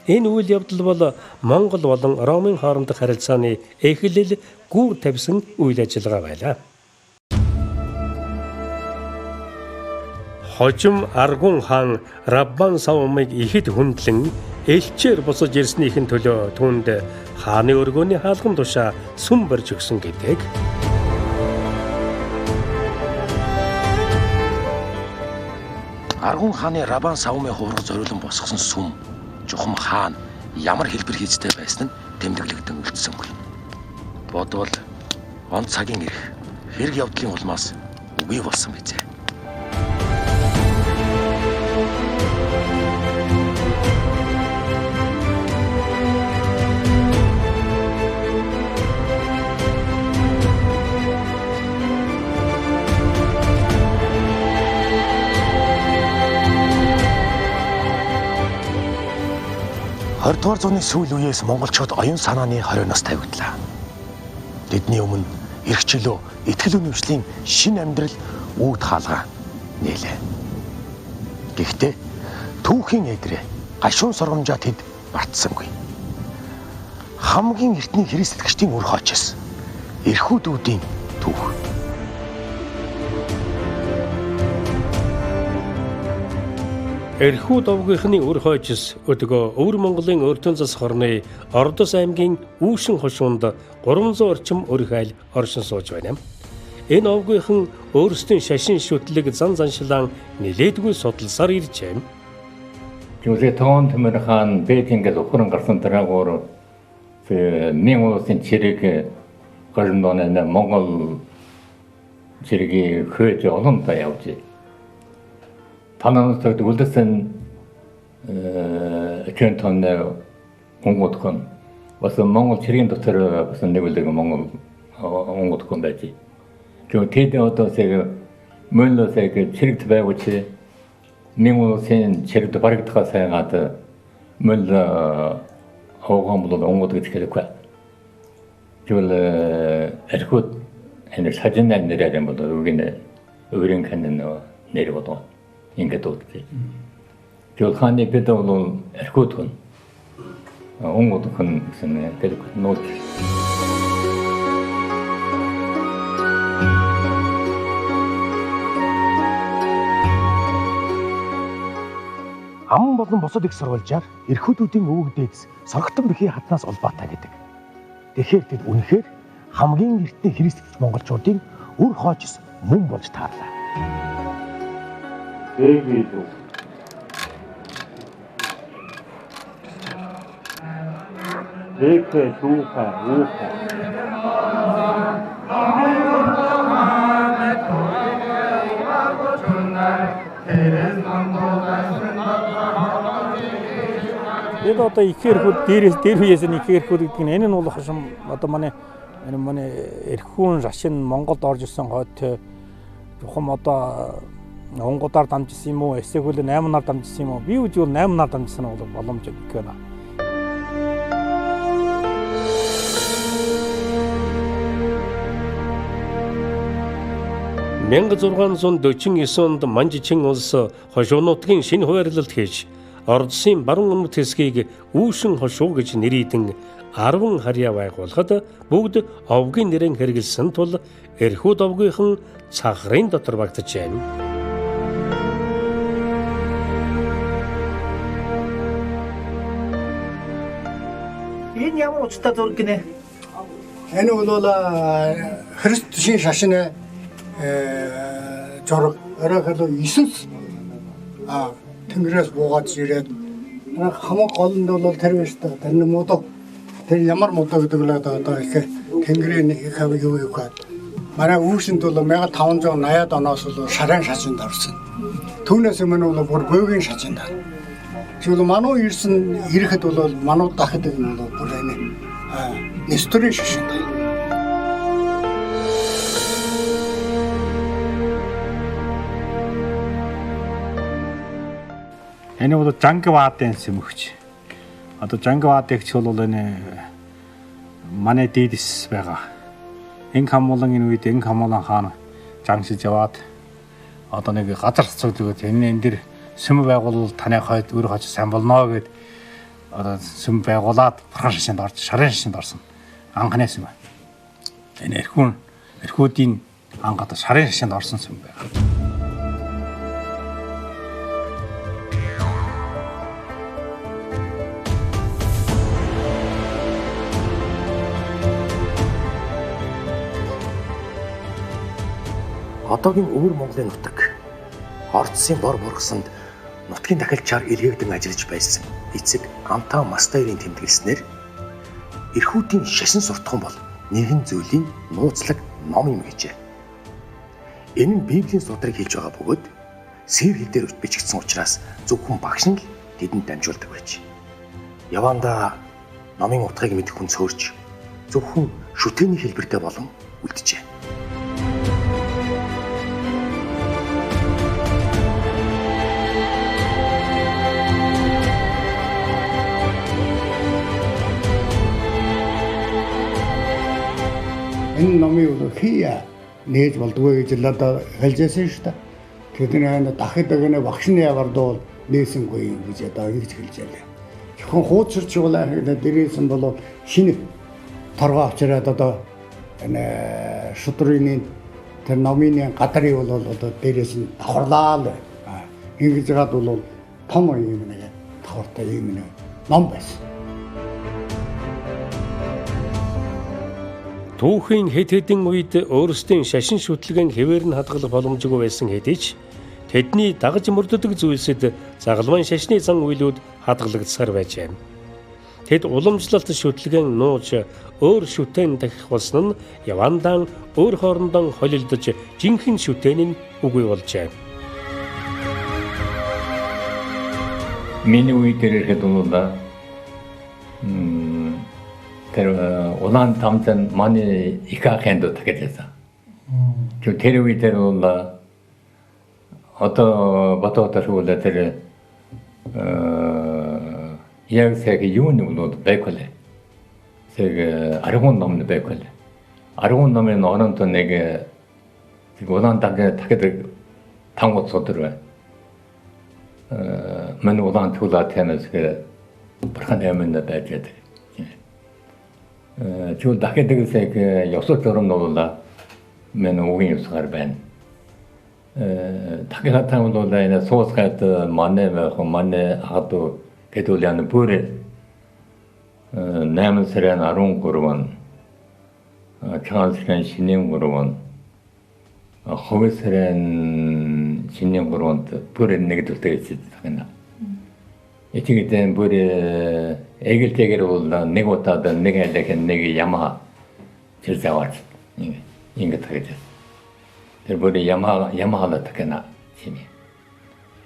Энэ үйл явдал бол Монгол болон Ромын хоорондох харилцааны эхлэл гүр тавьсан үйл ажиллагаа байлаа. Хожим Аргун хаан Раббан Савмыг ихэд хүндлэн элчээр босож ирснийхэн төлөө түүнд хааны өргөөний хаалган тушаа сүм барьж өгсөн гэдэг. Аргун хааны Раббан Савмын хувраг зориулан босгосон сүм Жухам хаан ямар хэлбэр хийцтэй байсан нь тэмдэглэгдэн үлдсэнгүй. Бодвол он цагийн ирэх хэрэг явдлын улмаас үгүй болсон bijээ. Дугаар зууны сүүл үеэс монголчууд оюун санааны хорионоос тавигдлаа. Тэдний өмнө эрх чөлөө, итгэл үнэмшлийн шинэ амьдрал үүд хаалгаа нээлээ. Гэхдээ түүхийн эдрээ гашуун сургамжаа тэд мартсангүй. Хамгийн эртний Христ итгэгчдийн үр хоочос эрхүүдүүдийн түүх. Эрхүүд овгийнхны үр хойчос өдгөө Өвөр Монголын Өртөн зас хорны Ордос аймгийн Үүшин хошуунд 300 орчим өрх айл оршин сууж байна. Энэ овгийнхан өөрсдийн шашин шүтлэг зан заншлаан нилээдгүй судалсаар иржээ. Жүлээ тоон төмөр хаан Бээкингээс ухран гарсан дараагаар Мянган улсын цэрэг гарнооны Монгол цэрэгийн хөөж олонд явж танаас дэлгэрсэн кентон онгодхон бас Монгол цэргийн доктор бас нэгэлэг Монгол онгодхон байж. Тэгээд одоо сега мөн сега цэрэгт байгууч Мянган улсын цэрэгт барагдахаа сайгаад мөн хогоом бол онгод гэж хэлэхгүй. Тэгвэл эрхүүд энэ сажинан нэрээр юм бол өгөрийн канын нэр бодоо. Ингээд үгүй. Тэгвэл хааны бид бол эрхүүд хүн онгод хүн гэсэн тэр нот. Ам болон бусад их сурвалжаар эрхүүдүүдийн өвөг дээдс сорогтон бүхий хатнаас улбаатай гэдэг. Тэгэхээр тэд үнэхээр хамгийн эртний Христ итгэж монголчуудын үр хоочос мөн болж таарлаа. Дэвид. Дэвид түүхтэй үүхтэй. Бид одоо ихээр хүүд дээр үеэс нь ихээр хүүд гэдэг нь энэ нь бол хашим одоо манай эрхүүн шашин Монголд орж ирсэн хойд Жухам одоо онгодоор дамжсан юм уу эсвэл 8-аар дамжсан юм уу? Би үгүй 8-аар дамжсан нь бол боломжтой байна. Мянга 649 онд Манжичин улс хошуунуудын шинэ хуваарлалт хийж Ордсын баруун өмнөд хэсгийг Үүшин хошуу гэж нэрийдэн 10 харьяа байгуулахад бүгд овгийн нэрээр хэрэгэлсэн тул эрхүүд овгийнхан цагрын дотор багтаж байна. Энэ ямар учиртай зураг гинэ? Энэ бол Христ шин шашны зураг. Оройхол 9 тэнгэрээс буугаад ирээд хамаг голонд бол тэр биш та тэр модо тэр ямар модо гэдэг л одоо их тэнгэрийн их хав юу гэдэг. Манай Үүшинд бол 1580-ад оноос бол шарын шашинд орсон. Түүнээс өмнө бол бүр бөөгийн шашинд. Тэгвэл мануу ирсэн ирэхэд бол мануу дахид нь бол бүр энэ нэстрийн шашинд. Энэ бол Жангваадын сүмөгч. Одоо Жангваадыгч бол энэ манай дээдэс байгаа. Энх хамуулан энэ үед энх хамуулан хаан жангшиж яваад одоо нэг газар цогцолгоод энэ дээр сүм байгуул таны хойд өр хоч сайн болно гэд одоо сүм байгуулад бурхан шашинд орж шарын шашинд орсон анхны сүм байна. Энэ эрхүүдийн анх одоо шарын шашинд орсон сүм байна. Одоогийн өвөр Монголын нутаг ордсын бор бургасанд нутгийн дахилчаар илгээгдэн ажиллаж байсан эцэг Амтаа Мастаерийн тэмдэглэснээр эрхүүдийн шашин суртахуун бол нэгэн зүйлийн нууцлаг ном юм гэжээ. Энэ нь Библийн судрыг хэлж байгаа бөгөөд сэр хэл дээр бичигдсэн учраас зөвхөн багш нь л тэдэнд дамжуулдаг байж. Яванда номын утгыг мэдэх хүн цөөрч зөвхөн шүтээний хэлбэртэй болон үлджээ. Энэ номыг хия нээж болдгоо гэж л одоо хэлжсэн шүү дээ. Тэдний дахид өгнө багшны явардуул нээсэнгүй юм гэж одоо ингэж хэлжээ. Зөвхөн хуудсарч байгаа дээрээсэн бол шинэ торгоо авчираад одоо энэ шудрын тэр номын гадрыг бол одоо дээрээс нь давхарлаа л. Ингэж гад бол том юм нэг давхартай юм нэг ном байсан. Түүхийн хэдийн үед өөрсдийн шашин шүтлэгэн хэвээр нь хадгалах боломжгүй байсан хэдий ч тэдний дагаж мөрддөг зүйлсэд загалмайн шашны зан үйлүүд хадгалагдсаар байж байна. Тэд уламжлалт шүтлэгэн нууж өөр шүтэн дахих болсон нь явандаан өөр хоорондоо холилдож жинхэнэ шүтэн нь үгүй болжээ. Миний үед ирэхэд бол тэр улаан тамзан манай их ахынд тагжсан. Chứ тэр үед бол одоо батотошгүй тэр яг сэг юуны бол байколэ. Сэг АРИУН номын байколэ. АРИУН номын олонд нэг улаан тамзан тагд тангууд содор. Мань улаан тулаад танаас бурхан амин дайжээд. Chứ дахид сэг ёсол зурм бол мен үгийн ёсгаар байна. Дахид таамд бол энэ суусгаад манай хату гэдүүлэн бүр 8 сарын 13-нд чаалсан шинийн 3-нд ховор сарын шинийн 3-нд бүр нэгдэлтэй хийсэн. Эцэгдэн бүр эгэлтэйгэр бол нэг удаад нэг айлах нэг ямаа зэрзаваач ингэ тагээд. Тэр бүр ямаалаа такена хими.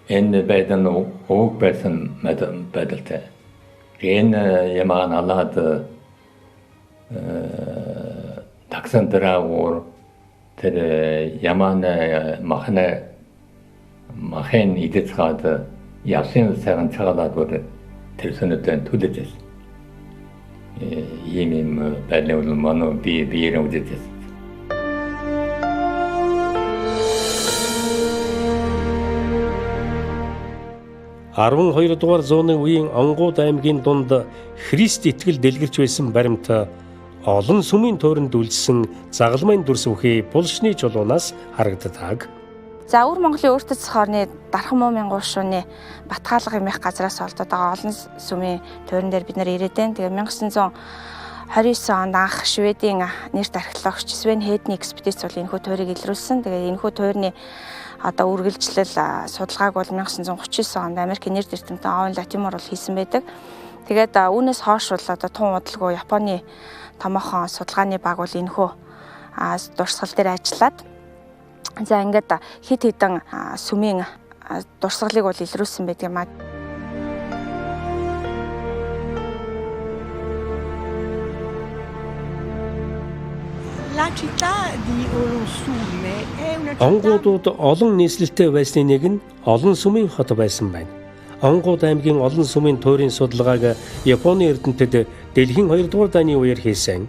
Энэ байдан ууг байсан байдалтай. Энэ ямаа налаад таксан драавор тэр ямаана махен идэцгаад ясын сайхан цагаалаад бүр тэр сонөтэн түлэжсэн. Ийм байлгүй мано биеэр үдээсэн. 12 дугаар зууны үеийн Монголд аймгийн дунд Христ итгэл дэлгэрч байсан баримт олон сүмийн тойронд үлдсэн загалмайн дүрс бүхий булшны чулуунаас харагддаг. За өвөр Монголын өөртөө цохорны дархан муумын гуушууны Батгаалга хэмээх газраас олдоод байгаа олон сүмийн тойрон дээр бид нар ирээд байна. Тэгээ 1929 онд анх Шведийн нэрт археологч хэдий экспедиц бол энэхүү тойрыг илрүүлсэн. Тэгээ энэхүү тойрны одоо үргэлжлэл судалгааг бол 1939 онд Америкийн нэр дэвтэмтэн Овен Латимор бол хийсэн байдаг. Тэгээд үүнээс хойш бол одоо тун удалгүй Японы томоохон судалгааны баг бол энэхүү дурсгал дээр ажиллаад за ингээд хэд хэдэн сүмийн дурсгалыг бол илрүүлсэн байдаг юм аа. Онгуудууд олон нийслэлтэй байсны нэг нь олон сүмийн хот байсан байна. Монголд аймгийн олон сүмийн тойрын судалгааг Японы эрдэмтэд дэлхийн 2 дугаар дайны үеэр хийсэн.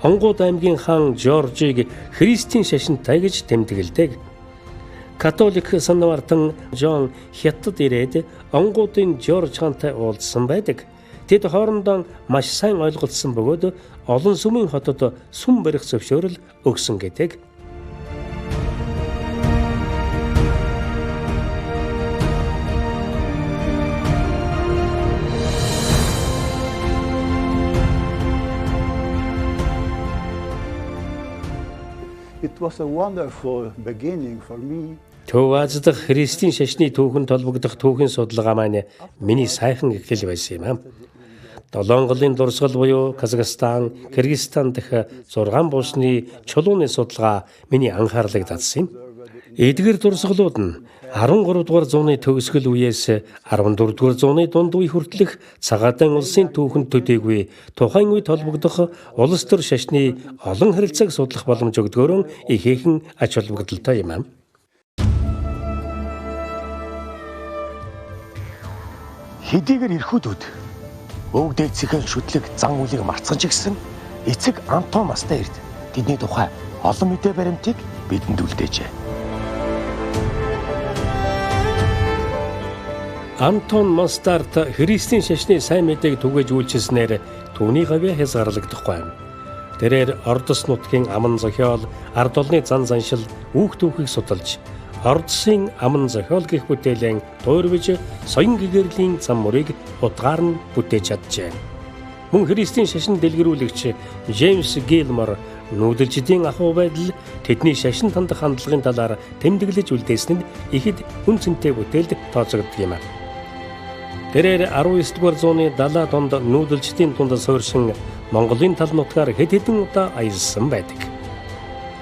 Монголд аймгийн хаан Жоржийг Христийн шашинтай гэж тэмдэглэдэг. Католик санвартан Жон Хятад ирээд Монголын Жорж хаантай уулзсан байдаг. Тэд хоорондоо маш сайн ойлголцсон бөгөөд олон сүмийн хотод сүм барих зөвшөөрөл өгсөн гэдэг. It was a wonderful beginning for me. Төв Аз дахь Христийн шашны түүхэн толбогдох түүхийн судалгаа маань миний сайхан эхлэл байсан юм аа. 7 голын дурсгал буюу Казахстан, Кыргызстан дахь 6 буусны чулууны судалгаа миний анхаарлыг татсан юм. Эдгээр дурсгалууд нь 13 дугаар зууны төгсгөл үеэс 14 дугаар зууны дунд үе хүртэлх цагаатан улсын түүхэнд төдийгүй тухайн үе толбогдох улс төр шашны олон харилцааг судлах боломж өгдгөөрөн ихээхэн ач холбогдолтой юм аа. Хэдийгээр эрхүүдүүд өвөг дээдсийн шүтлэг зан үйлийг марцсан ч гэсэн эцэг Антон Мастай эрд тэдний тухай олон мэдээ баримтыг бидэнд үлдээжээ. Антон Мастарт Христийн шашны сайн мэдээг түгэж үйлчилснээр түүний гавья хязгаарлагдахгүй юм. Тэрээр Ордос нутгийн аман зохиол, ард олны зан заншил, түүх түүхийг судалж, Ордсын аман зохиол гэх бүтээлийн туурвиж соён гэгэрлийн зам мөрийг утгаар нь бүтээж чаджээ. Мөн Христийн шашин дэлгэрүүлэгч Джеймс Гилмор нүүдэлчдийн ахуй байдал тэдний шашин тандах хандлагын талаар тэмдэглэж үлдээсэн нь ихэд үн цэнтэй бүтээлд тооцогддог юм. Тэрээр 19 дугаар зууны 70 донд нүүдэлчдийн тунд суурьшин Монголын тал нутгаар хэд хэдэн удаа аялсан байдаг.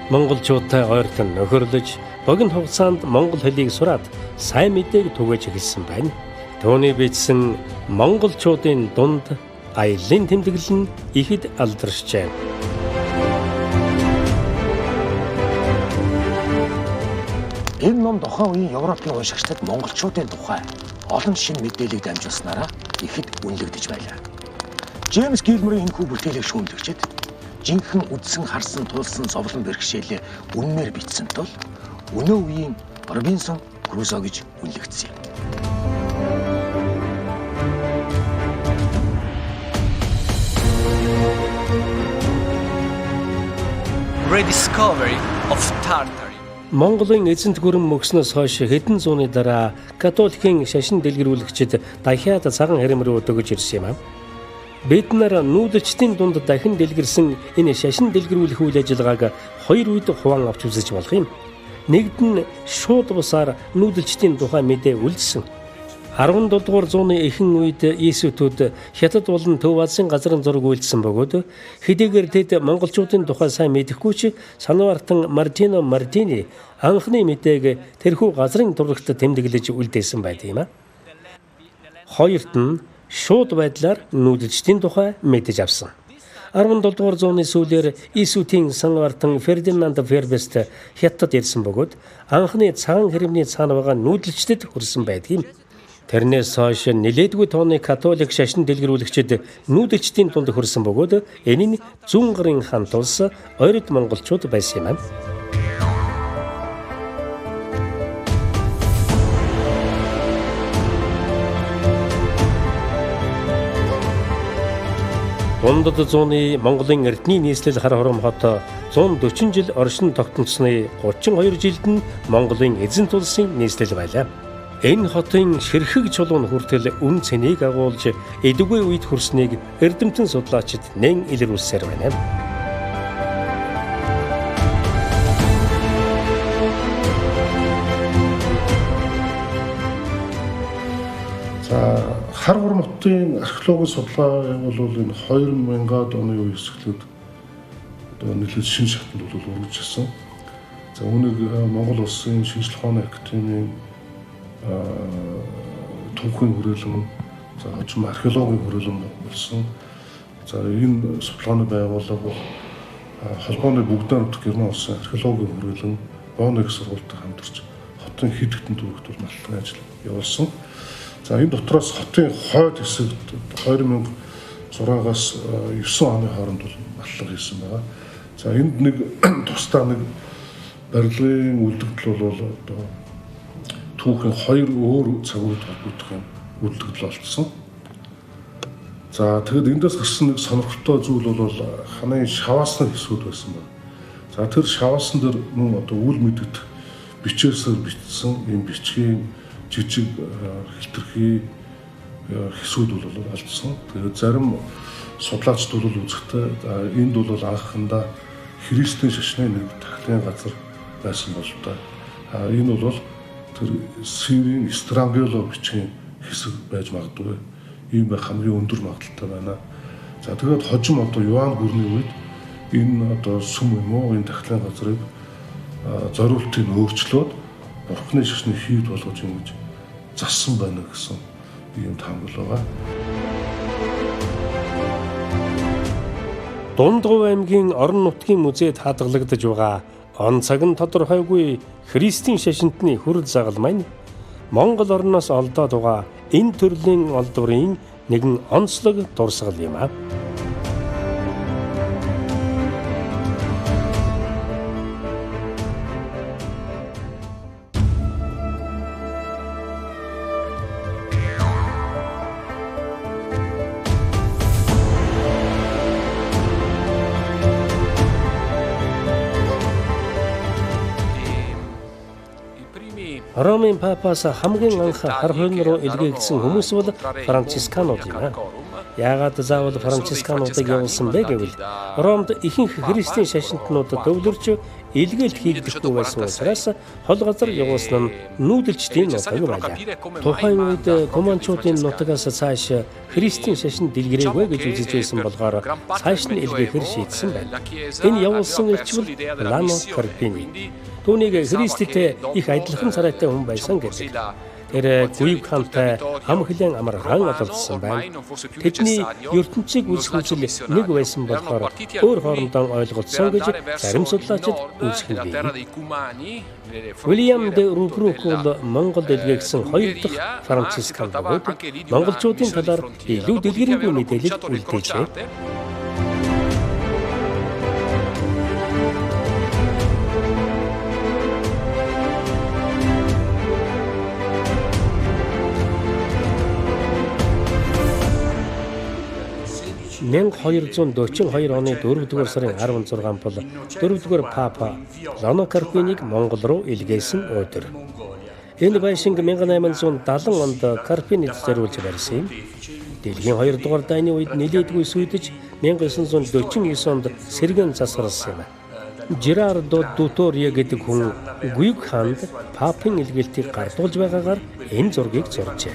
Монголчуудтай ойртон нөхөрлөж, богино хугацаанд монгол хэлийг сураад сайн мэдээг түгэж эхэлсэн байна. Түүний бичсэн монголчуудын дунд аяллаа тэмдэглэл нь ихэд алдаршжээ. Энэ ном тухайн үеийн Европын уншигчдад монголчуудын тухай олон шин мэдээллийг дамжуулснараа ихэд үнэлэгдэж байлаа. Джеймс Гилморын энэхүү бүтээлийг шүүмжлэгчид жинхэнэ үдсэн харсан туулсан зовлон бэрхшээлээ үннээр бичсэн тул өнөө үеийн Робинсон Крузо гэж үнэлэгдсэн юм. Rediscovery of Tartary. Монголын эзэнт гүрэн мөкснөөс хойш хэдэн зууны дараа католикийн шашин дэлгэрүүлэгчид дахиад цагаан харим руу өгөж ирсэн юм. Бид нар нүүдэлчдийн дунд дахин дэлгэрсэн энэ шашин дэлгэрүүлэх үйл ажиллагааг хоёр үед хуваан авч үзэж болох юм. Нэгд нь шууд бусаар нүүдэлчдийн тухай мэдээ үлдсэн. 17 дугаар зууны ихэнх үед Иесүтүүд Хятад болон Төв Азийн газрын зураг үйлдсэн бөгөөд хэдийгээр тэд монголчуудын тухай сайн мэдэхгүй ч санаартан Мартино Мартини анхны мэдээг тэрхүү газрын зурагт тэмдэглэж үлдээсэн байдаг юм а. Хоёрт нь шууд байдлаар нүүдэлчдийн тухай мэдэж авсан. 17 дугаар зууны сүүлээр Иесүтийн санаартан Фердинанд Фербест Хятад ирсэн бөгөөд анхны цагаан хэрэмний цаана байгаа нүүдэлчдэд хүрсэн байдаг юм. Тэрнээс хойш нэлээдгүй тооны католик шашин дэлгэрүүлэгчид нүүдэлчдийн тунд хүрсэн бөгөөд энэ нь зүүн гарын хаан тулс ойрд монголчууд байсан юм. Дундад зууны Монголын эрдний нийслэл хар хором хот 140 жил оршин тогтносны 32 жилд нь Монголын эзэнт улсын нийслэл байлаа. Энэ хотын ширхэг чулуун хүртэл үн цэнийг агуулж эдүгүй үед хүрснийг эрдэмтэн судлаачид нэн илрүүлсээр байна. За хар хором хотын археологийн судалгаа бол энэ 2000-аад оны үеэс эхлээд одоо нэлээд шинэ шатнд бол өргөжсөн. За үүнийг Монгол улсын шинжлэх ухааны академийн түүхийн хүрээлэн, за хожим археологийн хүрээлэн болсон. За энэ судалгааны байгууллага бол холбооны бүгдээр Герман улсын археологийн хүрээлэн Бонныг сургуультай хамтарч хотын хэд хэдэн түүхт бол маллагын ажил явуулсан. За энэ дотроос хотын хойд хэсэгт 2006-аас 9 оны хооронд бол маллага хийсэн байгаа. За энд нэг тусдаа нэг барилгын үлдэгдэл бол одоо түүхийн хоёр өөр цагууд холбогдох юм үлдэгдэл олцсон. За тэгэд эндээс гарсан нэг сонирхолтой зүйл бол ханаа шаваасны хэсгүүд байсан байна. За тэр шаваасан дээр мөн одоо үл мэдэгдэх бичээсээр бичсэн юм бичгийн жижиг хэтэрхий хэсгүүд бол алдсан. Тэгээд зарим судлаачд бол үзэхдээ энд бол анхандаа Христийн шашны нэг тахлын газар байсан бол та. Энэ бол тэр Сирийн Странгело бичгийн хэсэг байж магадгүй. Ийм байх хамгийн өндөр магадaltaй байна. За тэгээд хожим одоо Юан гүрний үед энэ одоо сүм юм уу энэ тахлын газрыг зориултыг өөрчлөөд Бурхны шашны хийд болгож ингэж зассан байна гэсэн ийм таамаглал байгаа. Дундгов аймгийн орон нутгийн музейд хадгалагдаж байгаа он цаг нь тодорхойгүй Христийн шашинтны хүрэл загал маань Монгол орноос олдоод байгаа энэ төрлийн олдврын нэгэн онцлог дурсгал юм аа. Ромын папаас хамгийн анх хар хойно руу илгээгдсэн хүмүүс бол францисканууд юм. Яагаад заавал францискануудыг явуулсан бэ гэвэл Ромд ихэнх христийн шашинтнууд төвлөрч илгээлт хийгдэхгүй байсан учраас хол газар явуулсан нь нүүдэлчдийн нутаг байлаа. Тухайн үед команчуудын нутагаас цааш христийн шашин дэлгэрээгүй гэж үзэж байсан болохоор цааш нь илгээхээр шийдсэн байна. Энэ явуулсан элчвэл Лано Карпини. Түүнийг Христтэй их адилхан царайтай хүн байсан гэдэг. Тэр гүйг хамтай ам хилэн амархан олдсон байна. Тэдний ертөнцийг үзэхүүзэл нэг байсан болохоор өөр хоорондоо ойлголцсон гэж зарим судлаачид үзэх нь бий. Уильям де Рубрук бол Монголд илгээгдсэн хоёр дахь францискан бөгөөд монголчуудын талаар илүү дэлгэрэнгүй мэдээлэл үлдээжээ. Мянга 242 оны 4-р сарын 16 бол 4-р папа Лано Карпинийг Монгол руу илгээсэн өдөр. Энэ байшинг 1870 онд Карпинид зориулж барьсан юм. Дэлхийн 2-р дайны үед нэлээдгүй сүйдэж 1949 онд сэргэн засварласан юм. Жерардо Дутория гэдэг хүн Гүйг хаанд папын илгээлтийг гардуулж байгаагаар энэ зургийг зуржээ.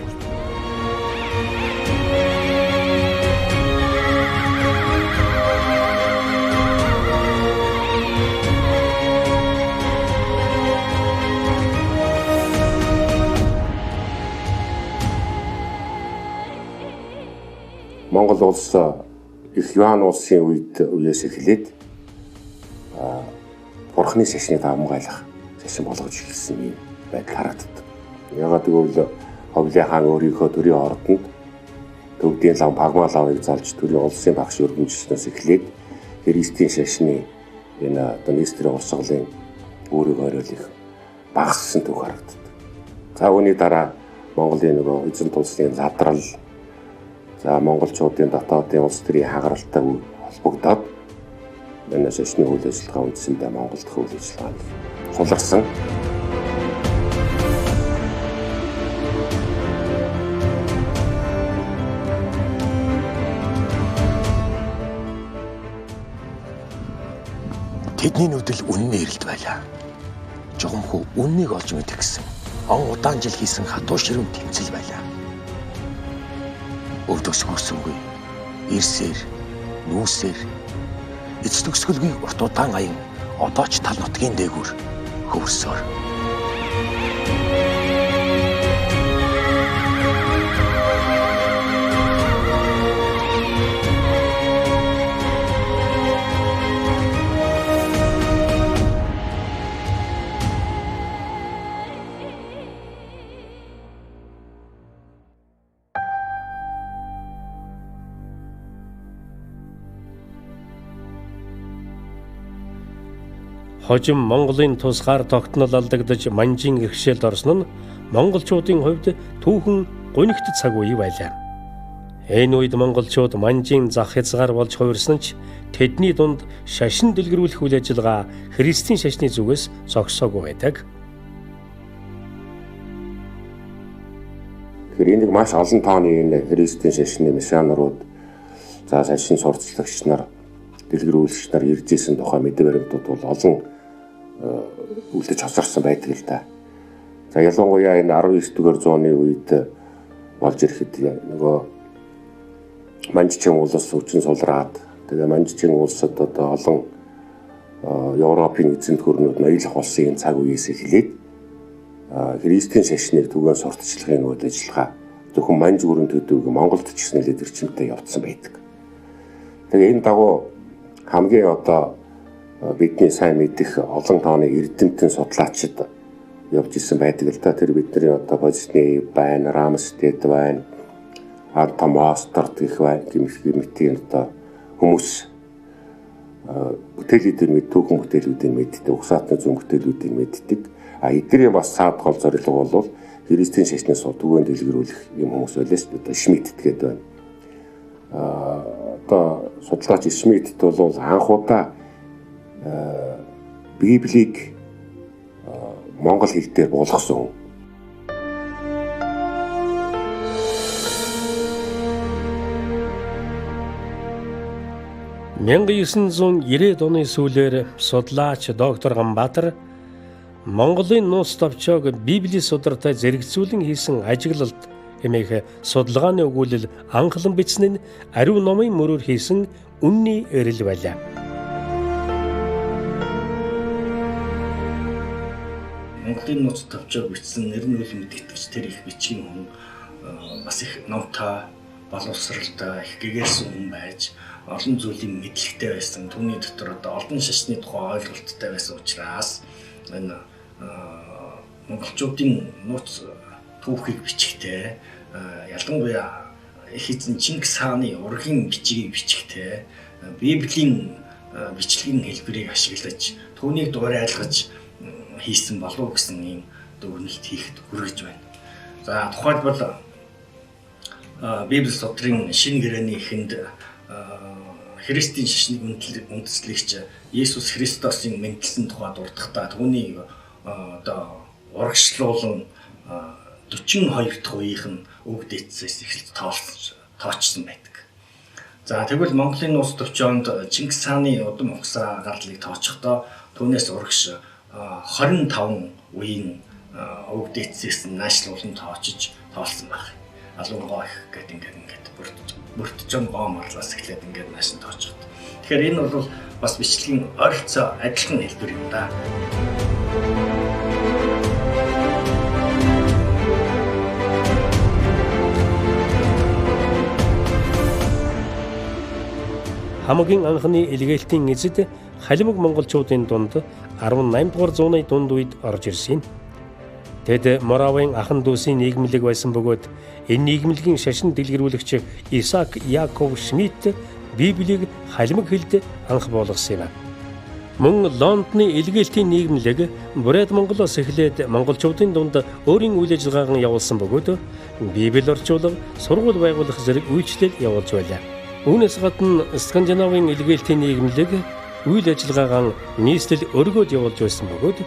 Монгол улс их Юан улсын үеэс эхлээд Бурхны шашныг хамгаалах шашин болгож эхэлсэн юм байдал харагддаг. Ягаад гэвэл Ховлын хаан өөрийнхөө төрийн ордонд төвдийн лав Багмалавыг залж төрийн улсын багш өргөмжлснөөс эхлээд Христийн шашны энэ одоо нийслэлийн урсгалын өөрийгөө оройлох багассан төв харагддаг. За үүний дараа Монголын нөгөө эзэн тулсын задрал за монголчуудын дотоодын улс төрийн хагаралтай холбогдоод энэ шашны үйл ажиллагаа үндсэндээ Монголд үйл ажиллагаанд суларсан. Тэдний нүдэл үнэн эрэлд байлаа. Жогомхоо үннийг олж мэдэх гэсэн он удаан жил хийсэн хатуу ширүүн тэмцэл байлаа. Өвдөс хөрсөнгүй, ирсээр, нүүсээр, эц төгсгөлгүй урт удаан аян одоо ч тал нутгийн дээгүүр хөвсөөр. Хожим Монголын тусгаар тогтнол алдагдаж манжин иргэшээлд орсон нь монголчуудын хувьд түүхэн гунигт цаг үе байлаа. Энэ үед монголчууд манжийн зах хязгаар болж хувирсан ч тэдний дунд шашин дэлгэрүүлэх үйл ажиллагаа Христийн шашны зүгээс зогсоогүй байдаг. Тэгэхээр энийг маш олон тооны энэ Христийн шашны мишанерууд за шашин сурталчлагч нар дэлгэрүүлэгч нар ирж исэн тухай мэдээ баримтууд бол олон үлдэж хоцорсон байдаг л да. За ялангуяа энэ 19-р зууны үед болж ирэхэд нөгөө манжчин улс өвчин сулраад тэгээ манжчин улсад одоо олон Европын эзэнт гүрнүүд ноёлох улсын цаг үеэс эхлээд Христийн шашныг түгээн сурталчлагын үйл ажиллагаа зөвхөн манж гүрэн төдөөг Монголд ч гэсэн нэлээд эрчимтэй явагдсан байдаг. Тэгээ энэ дагуу хамгийн одоо бидний сайн мэдих олон тооны эрдэмтэн судлаачид явж исэн байдаг л да. Тэр бидний одоо Бозны байна, Рамстед байна, Антамасторт гэх гэмтийн одоо хүмүүс бүтээлүүдийн мэд түүхэн бүтээлүүдийн мэддэг, ухааны зүүн бүтээлүүдийн мэддэг. Эдгээр бас цаад гол зорилго бол Христийн шашнаас түгээн дэлгэрүүлэх юм хүмүүс байлээс одоо Шмидт гэдэг байна. Одоо судлаач Шмидт бол анхудаа Библийг монгол хэл дээр буулгасан хүн. 1990-ад оны сүүлээр судлаач доктор Б.Баяр Монголын нууц товчоог Библийн судартай зэрэгцүүлэн хийсэн ажиглалд эмээх судалгааны өгүүлэл анхлан бичсэн нь АРИУН номын мөрөөр хийсэн үнний эрэл байлаа. Монголын нууц товчоог бичсэн нэр нь үл мэдгэдэгч тэр их бичгийн хүн бас их номтой боловсралтай их гэгэрсэн хүн байж олон зүйлийн мэдлэгтэй байсан. Түүний дотор одоо олон шашны тухай ойлголттой байсан учраас энэ монголчуудын нууц түүхийг бичгтээ ялангуяа их эзэн Чингис хааны ургийн бичгийг бичгтээ Библийн бичлэгийн хэлбэрийг ашиглаж түүнийг дуурайлгаж хийсэн болов гэсэн ийм дүгнэлт хийхэд хүргэж байна. За тухайлбал Библи судрын шинэ гэрээний эхэнд Христийн шашныг үндэслэгч Есүс Христосын мэндэлсэн тухай дурдахдаа түүнийг одоо урагшлуулан 42 дахь үеийнх нь үг дээдсээс эхэлж тоочсон байдаг. За тэгвэл Монголын нууц төвчөнд Чингис хааны удам ухсаа гарлыг тооцохдоо түүнээс урагш 25 үеийн үг дээдсээс наашлуулан тоочж тоолсон байна. Алунгоо их гэдэг ингээд бүртжон гоо марлаас эхлээд ингээд нааш нь тооцоход. Тэгэхээр энэ бол бас бичлэгийн ойролцоо адилхан хэлбэр юм да. Хамгийн анхны илгээлтийн эзэд халимаг монголчуудын дунд 18 дугаар зууны дунд үед орж ирсэн. Тэд Моравын ахан дүүсийн нийгмлэг байсан бөгөөд энэ нийгмлэгийн шашин дэлгэрүүлэгч Исаак Яков Шмидт Библийг халимаг хэлд анх болгосон юм. Мөн Лондоны илгээлтийн нийгмлэг Бүрээд Монголоос эхлээд монголчуудын дунд өөрийн үйл ажиллагааг явуулсан бөгөөд Библи орчуулга, сургууль байгуулах зэрэг үйлчлэл явуулж байлаа. Үүнээс гадна Скандинавын илгээлтийн нийгмлэг үйл ажиллагаагаа нийслэл өргөөд явуулж байсан бөгөөд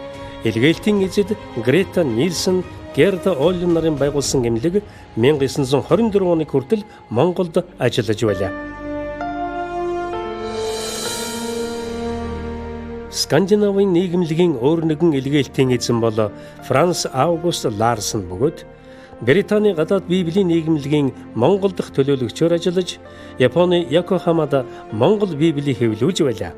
илгээлтийн эзэд Грета Нильсон, Герда Оллен нарын байгуулсан эмнэлэг 1924 оны хүртэл Монголд ажиллаж байлаа. Скандинавын нийгмлэгийн өөр нэгэн илгээлтийн эзэн бол Франц Аугуст Ларсен бөгөөд Британий гадаад Библийн нийгмлэгийн Монгол дахь төлөөлөгчөөр ажиллаж Японы Йокохамада Монгол Библийг хэвлүүлж байлаа.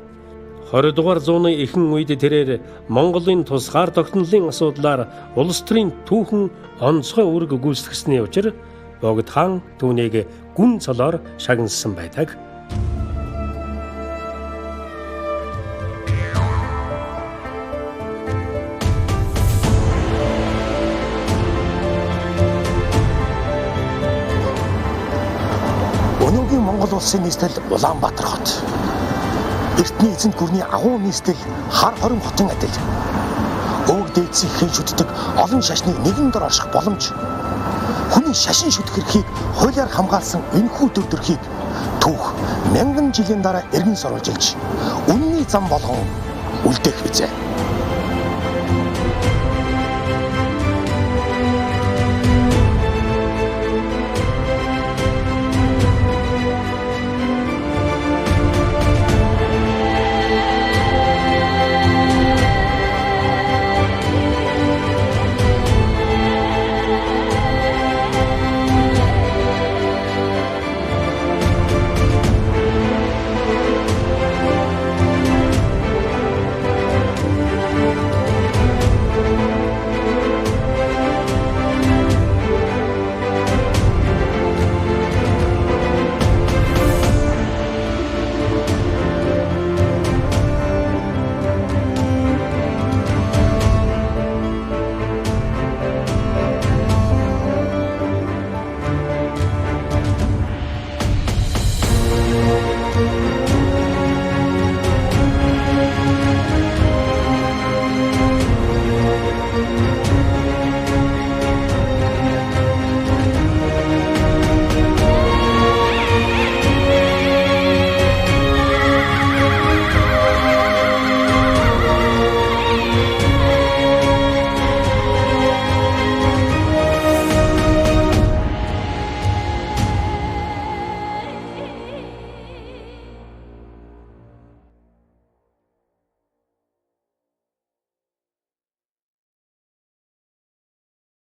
20 дугаар зууны ихэнх үед тэрээр Монголын тусгаар тогтнолын асуудлаар улс төрийн түүхэн онцгой үүрэг гүйцэтгэсний учир Богд хаан түүнийг гүн цолоор шагнасан байдаг. Өнөөгийн Монгол улсын нийслэл Улаанбаатар хот. Эртний эзэнт гүрний агуу нийслэл хар хорин хотын адил. Өвөг дээдсийн хэн шүтдэг олон шашныг нэгэн дор орших боломж. Хүн түүний шашин шүтэх эрхийг хуулиар хамгаалсан энэхүү төр төрхийг түүх мянган жилийн дараа эргэн сурвалжилж үнний зам болгон үлдээх бизээ.